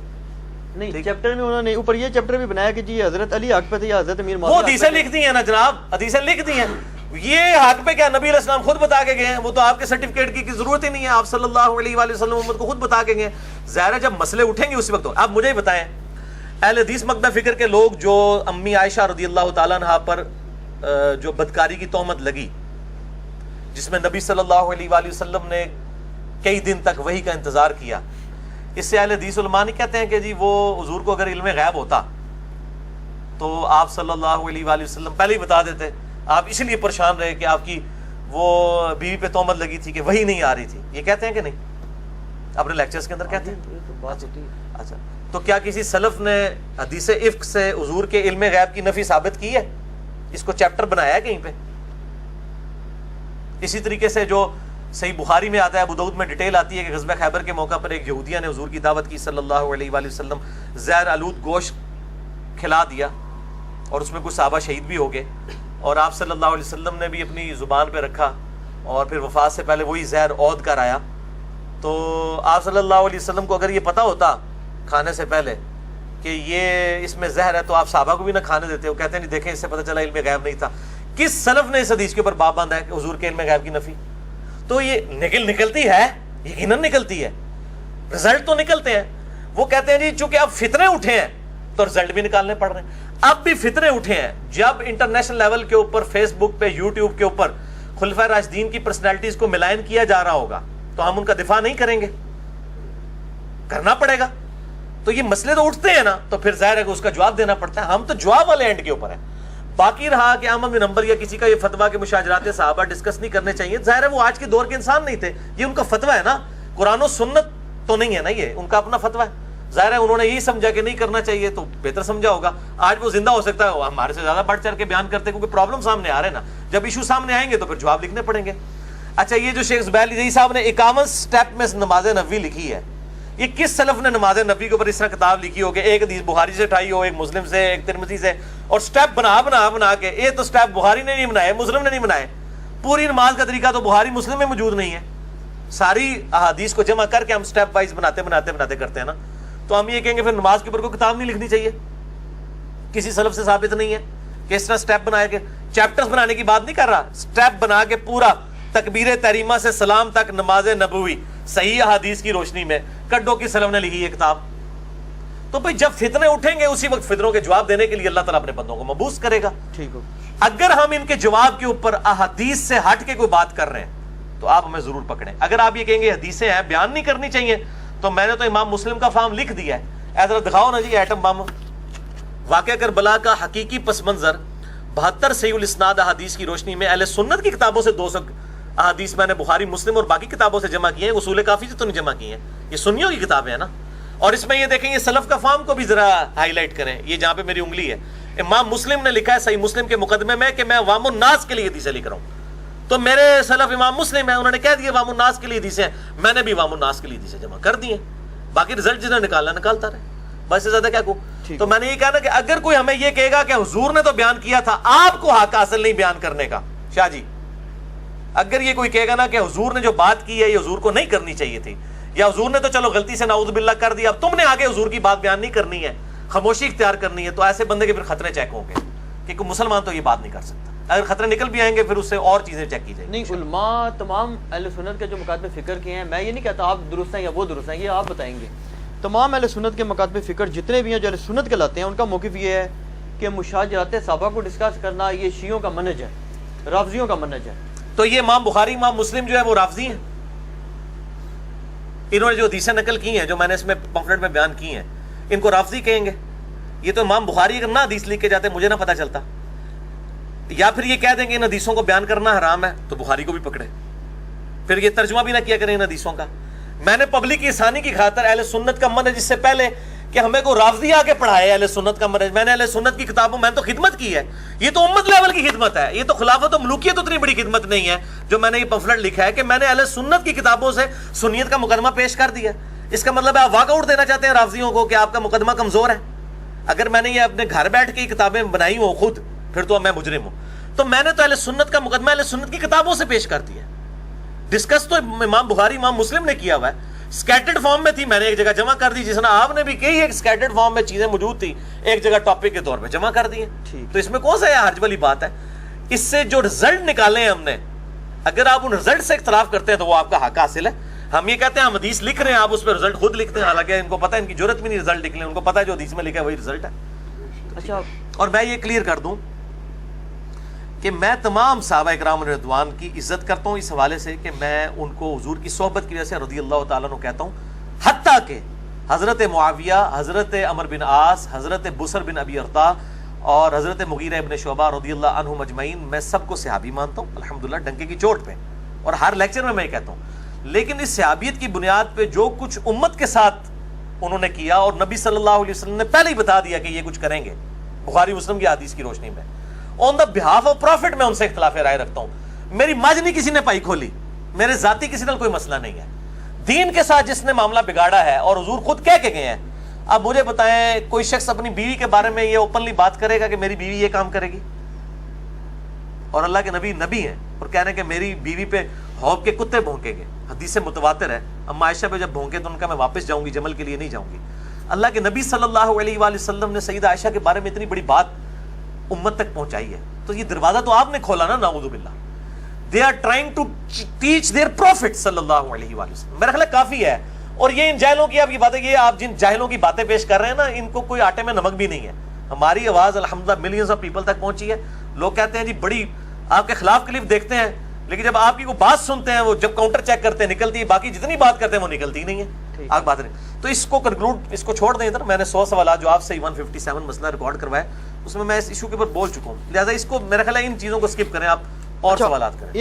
نہیں چیپٹر میں انہوں نے اوپر یہ چیپٹر بھی بنایا کہ جی حضرت علی حق پہ تھے یا حضرت امیر وہ معاویہ حدیثیں لکھ دی ہیں نا جناب، حدیثیں لکھ دی ہیں، یہ حق پہ کیا نبی علیہ السلام خود بتا کے گئے ہیں، وہ تو آپ کے سرٹیفکیٹ کی ضرورت ہی نہیں ہے، آپ صلی اللہ علیہ وآلہ وسلم امت کو خود بتا کے گئے۔ ظاہر ہے جب مسئلے اٹھیں گے اسی وقت۔ آپ مجھے ہی بتائیں، اہل حدیث مکتب فکر کے لوگ جو امی عائشہ رضی اللہ تعالیٰ عنہا پر جو بدکاری کی تہمت لگی، جس میں نبی صلی اللہ علیہ وآلہ وسلم نے کئی دن تک وحی کا انتظار کیا، اس سے اہل حدیث علماء نہیں کہتے ہیں کہ جی وہ حضور کو اگر علم غیب ہوتا تو آپ صلی اللہ علیہ وآلہ وسلم پہلے ہی بتا دیتے، آپ اس لیے پریشان رہے کہ آپ کی وہ بیوی پہ تہمت لگی تھی کہ وہی نہیں آ رہی تھی، یہ کہتے ہیں کہ نہیں؟ اپنے لیکچرز کے اندر کہتے ہیں۔ اچھا تو کیا کسی سلف نے حدیث افک سے حضور کے علم غیب کی نفی ثابت کی ہے؟ اس کو چیپٹر بنایا ہے کہیں پہ؟ اسی طریقے سے جو صحیح بخاری میں آتا ہے، ابو داؤد میں ڈیٹیل آتی ہے کہ غزوہ خیبر کے موقع پر ایک یہودیہ نے حضور کی دعوت کی صلی اللہ علیہ وآلہ وسلم، زہر آلود گوشت کھلا دیا اور اس میں کچھ صحابہ شہید بھی ہو گئے، اور آپ صلی اللہ علیہ وسلم نے بھی اپنی زبان پہ رکھا اور پھر وفات سے پہلے وہی زہر عود کر آیا۔ تو آپ صلی اللہ علیہ وسلم کو اگر یہ پتا ہوتا کھانے سے پہلے کہ یہ اس میں زہر ہے تو آپ صحابہ کو بھی نہ کھانے دیتے۔ وہ کہتے ہیں نہیں دیکھیں اس سے پتہ چلا علم غیب نہیں تھا۔ کس سلف نے اس حدیث کے اوپر باب باندھا ہے کہ حضور کے علم غیب کی نفی؟ تو یہ نکلتی ہے، یقیناً نکلتی ہے، رزلٹ تو نکلتے ہیں۔ وہ کہتے ہیں جی چونکہ اب فتنے اٹھے ہیں تو رزلٹ بھی نکالنے پڑ رہے ہیں۔ اب بھی فتنے اٹھے ہیں، جب انٹرنیشنل لیول کے اوپر فیس بک پہ یوٹیوب کے اوپر خلفائے راشدین کی پرسنالٹیز کو ملائن کیا جا رہا ہوگا تو ہم ان کا دفاع نہیں کریں گے، کرنا پڑے گا۔ تو یہ مسئلے تو اٹھتے ہیں نا، تو پھر ظاہر ہے کہ اس کا جواب دینا پڑتا ہے۔ ہم تو جواب والے اینڈ کے اوپر ہیں۔ باقی رہا کہ احمد بن حنبل یا کسی کا یہ فتویٰ کہ مشاجرات صحابہ ڈسکس نہیں کرنے چاہیے، ظاہر ہے وہ آج کے دور کے انسان نہیں تھے، یہ ان کا فتویٰ ہے نا، قرآن و سنت تو نہیں ہے نا، یہ ان کا اپنا فتویٰ ہے۔ ظاہر ہے انہوں نے یہی سمجھا کہ نہیں کرنا چاہیے تو بہتر سمجھا ہوگا۔ آج وہ زندہ ہو سکتا ہے، ہمارے سے زیادہ بڑھ چڑھ کے بیان کرتے ہیں کیونکہ پرابلم سامنے آ رہے ہیں نا، جب ایشو سامنے آئیں گے تو پھر جواب لکھنے پڑیں گے۔ اچھا یہ جو شیخ زبیر علی صاحب نے 51 سٹیپ میں نماز نبوی لکھی ہے، یہ کس سلف نے نماز نبی کے اوپر اس طرح کتاب لکھی ہو کہ ایک حدیث بخاری سے اٹھائی ہو، ایک مسلم سے، ایک ترمذی سے، اور سٹیپ بنا کے، یہ تو سٹیپ بخاری نے نہیں بنائے، مسلم نے نہیں بنائے۔ پوری نماز کا طریقہ تو بخاری مسلم میں موجود نہیں ہے، ساری احادیث کو جمع کر کے ہم سٹیپ وائز بناتے کرتے ہیں نا، تو ہم یہ کہیں گے پھر نماز کے اوپر کوئی کتاب نہیں لکھنی چاہیے، کسی سلف سے ثابت نہیں ہے کہ اس طرح سٹیپ بنائے کے۔ چیپٹرز بنانے کی بات نہیں کر رہا، سٹیپ بنا کے پورا تکبیر تحریمہ سے سلام تک نماز نبوی صحیح احادیث کی روشنی میں کڈو کی سلف نے لکھی ہے کتاب۔ تو بھئی جب فتنے اٹھیں گے اسی وقت فتنوں کے جواب دینے کے لیے اللہ تعالیٰ اپنے بندوں کو مبعوث کرے گا۔ ٹھیک ہو، اگر ہم ان کے جواب کے اوپر احادیث سے ہٹ کے کوئی بات کر رہے ہیں تو آپ ہمیں ضرور پکڑیں۔ اگر آپ یہ کہیں گے حدیثیں ہیں بیان نہیں کرنی چاہیے، تو میں نے تو امام مسلم کا فارم لکھ دیا ہے، ایسا دکھاؤ نا جی ایٹم بم۔ واقعہ کربلا کا حقیقی پس منظر 72 صحیح الاسناد احادیث کی روشنی میں اہل سنت کی کتابوں سے 200 احادیث میں نے بخاری مسلم اور باقی کتابوں سے جمع کیے ہیں، اصول کافی سے تو نہیں جمع کیے ہیں، یہ سنیوں کی کتابیں ہیں نا۔ اور اس میں یہ دیکھیں یہ سلف کا فارم کو بھی ذرا ہائی لائٹ کریں، یہ جہاں پہ میری انگلی ہے، امام مسلم نے لکھا ہے صحیح مسلم کے مقدمے میں کہ میں عوام الناس کے لیے حدیثیں لکھ رہا ہوں. تو میرے سلف امام مسلم ہیں, انہوں نے کہہ دیا عوام الناس کے لیے حدیثیں ہیں, میں نے بھی عوام الناس کے لیے حدیثیں جمع کر دی ہیں. باقی رزلٹ جس نے نکالنا نکالتا رہے, بس سے زیادہ کیا کہوں. تو میں نے یہ کہا نا کہ اگر کوئی ہمیں یہ کہے گا کہ حضور نے تو بیان کیا تھا, آپ کو حق حاصل نہیں بیان کرنے کا, شاہ جی اگر یہ کوئی کہے گا نا کہ حضور نے جو بات کی ہے یہ حضور کو نہیں کرنی چاہیے تھی, یا حضور نے تو چلو غلطی سے نعوذ باللہ کر دیا, اب تم نے آگے حضور کی بات بیان نہیں کرنی ہے, خاموشی اختیار کرنی ہے, تو ایسے بندے کے پھر خطرے چیک ہوں گے کہ کوئی مسلمان تو یہ بات نہیں کر سکتا. اگر خطرے نکل بھی آئیں گے پھر اس سے اور چیزیں چیک کی جائیں گی. نہیں, علماء تمام اہل سنت کے جو مکاتب فکر کے ہیں, میں یہ نہیں کہتا آپ درست ہیں یا وہ درست ہیں, یہ آپ بتائیں گے. تمام اہل سنت کے مکاتب فکر جتنے بھی ہیں جو اہل سنت کہلاتے ہیں, ان کا موقف یہ ہے کہ مشاجرات صحابہ کو ڈسکس کرنا یہ شیعوں کا منہج ہے, رافضیوں کا منہج ہے. تو یہ امام بخاری امام مسلم جو ہے وہ رافضی ہیں, انہوں نے جو حدیثیں نقل کی ہیں جو میں نے اس میں پمفلٹ میں بیان کی ہیں, ان کو رافضی کہیں گے. یہ تو امام بخاری اگر نہ حدیث لکھ کے جاتے مجھے نہ پتہ چلتا, یا پھر یہ کہہ دیں گے ان حدیثوں کو بیان کرنا حرام ہے تو بخاری کو بھی پکڑے, پھر یہ ترجمہ بھی نہ کیا کریں ان حدیثوں کا. میں نے پبلک کی آسانی کی خاطر اہل سنت کا منہج, اس سے پہلے کہ ہمیں کو رافضی آگے پڑھائے اہل سنت کا منہج, میں نے اہل سنت کی کتابوں میں تو خدمت کی ہے, یہ تو امت لیول کی خدمت ہے, یہ تو خلافت و ملوکیت اتنی بڑی خدمت نہیں ہے جو میں نے یہ پمفلٹ لکھا ہے کہ میں نے اہل سنت کی کتابوں سے سنیت کا مقدمہ پیش کر دیا. اس کا مطلب ہے آپ واک آؤٹ دینا چاہتے ہیں رافضیوں کو کہ آپ کا مقدمہ کمزور ہے. اگر میں نے یہ اپنے گھر بیٹھ کے کتابیں بنائی ہوں خود, پھر تو میں مجرم ہوں. تو میں نے تو اہل سنت کا مقدمہ اہل سنت کی کتابوں سے پیش کر دیا. ڈسکس تو امام بخاری امام مسلم نے کیا ہوا ہے, سکیٹرڈ فارم میں تھی, میں نے ایک جگہ جمع کر دی, جس طرح آپ نے بھی کئی ایک سکیٹرڈ فارم میں چیزیں موجود تھی ایک جگہ ٹاپک کے طور پہ جمع کر دی ہیں. تو اس میں کون سا حرج والی بات ہے؟ اس سے جو رزلٹ نکالے ہیں ہم نے, اگر آپ ان رزلٹ سے اختلاف کرتے ہیں تو وہ آپ کا حق حاصل ہے. ہم یہ کہتے ہیں ہم حدیث لکھ رہے ہیں, آپ اس پہ رزلٹ خود لکھتے ہیں, حالانکہ ان کو پتہ ہے ان کی ضرورت بھی نہیں رزلٹ لکھ لیں, ان کو پتہ ہے جو حدیث میں لکھا ہے وہی رزلٹ ہے. اچھا, اور میں یہ کلیئر کر دوں کہ میں تمام صحابہ اکرام رضوان کی عزت کرتا ہوں اس حوالے سے کہ میں ان کو حضور کی صحبت کی وجہ سے رضی اللہ تعالیٰ عنہ کہتا ہوں, حتیٰ کہ حضرت معاویہ, حضرت عمر بن عاص, حضرت بصر بن ابی ارطا اور حضرت مغیرہ ابن شعبہ رضی اللہ عنہم اجمعین, میں سب کو صحابی مانتا ہوں الحمدللہ ڈنکے کی چوٹ پہ, اور ہر لیکچر میں یہ کہتا ہوں. لیکن اس صحابیت کی بنیاد پہ جو کچھ امت کے ساتھ انہوں نے کیا, اور نبی صلی اللہ علیہ وسلم نے پہلے ہی بتا دیا کہ یہ کچھ کریں گے بخاری مسلم کی حدیث کی روشنی میں, آن دا بہاف آف پروفٹ میں ان سے اختلاف رائے رکھتا ہوں. میری مجھ نہیں کسی نے پائی کھولی, میرے ذاتی کسی نال کوئی مسئلہ نہیں ہے. دین کے ساتھ جس نے معاملہ بگاڑا ہے, اور حضور خود کہہ کے گئے ہیں, اب مجھے بتائیں کوئی شخص اپنی بیوی کے بارے میں یہ اوپنلی بات کرے گا کہ میری بیوی یہ کام کرے گی, اور اللہ کے نبی نبی ہیں اور کہہ رہے ہیں کہ میری بیوی پہ حوض کے کتے بھونکیں گے, حدیث سے متواتر ہے, اما عائشہ پہ جب بھونکے تو ان کا میں واپس جاؤں گی, جمل کے لیے نہیں جاؤں گی. اللہ کے نبی صلی اللہ علیہ وآلہ وسلم نے سیدہ عائشہ کے بارے میں اتنی بڑی بات امت تک پہنچائی ہے, تو یہ دروازہ تو آپ نے کھولا نا, نعوذ باللہ. They are trying to teach their prophet صلی اللہ علیہ وآلہ وسلم, میرا خیال ہے کافی ہے. اور یہ ان جاہلوں کی آپ کی باتیں, یہ آپ جن جاہلوں کی باتیں پیش کر رہے ہیں نا, ان کو کوئی آٹے میں نمک بھی نہیں ہے. ہماری آواز الحمدللہ ملینز آف پیپل تک پہنچی ہے. لوگ کہتے ہیں جی بڑی آپ کے خلاف کلپ دیکھتے ہیں, لیکن جب آپ کی کوئی بات سنتے ہیں, وہ جب کاؤنٹر چیک کرتے ہیں نکلتی ہے, باقی جتنی بات کرتے ہیں وہ نکلتی نہیں ہے. آپ بات نہیں, تو اس کو کنکلوڈ, اس کو چھوڑ دیں ادھر. میں نے 100 سوالات جو آپ سے 157 مسئلہ ریکارڈ کروایا, اس میں اس ایشو کے اوپر بول چکا ہوں, لہٰذا اس کو میرا خیال ہے ان چیزوں کو اسکپ کریں آپ اور سوالات کریں.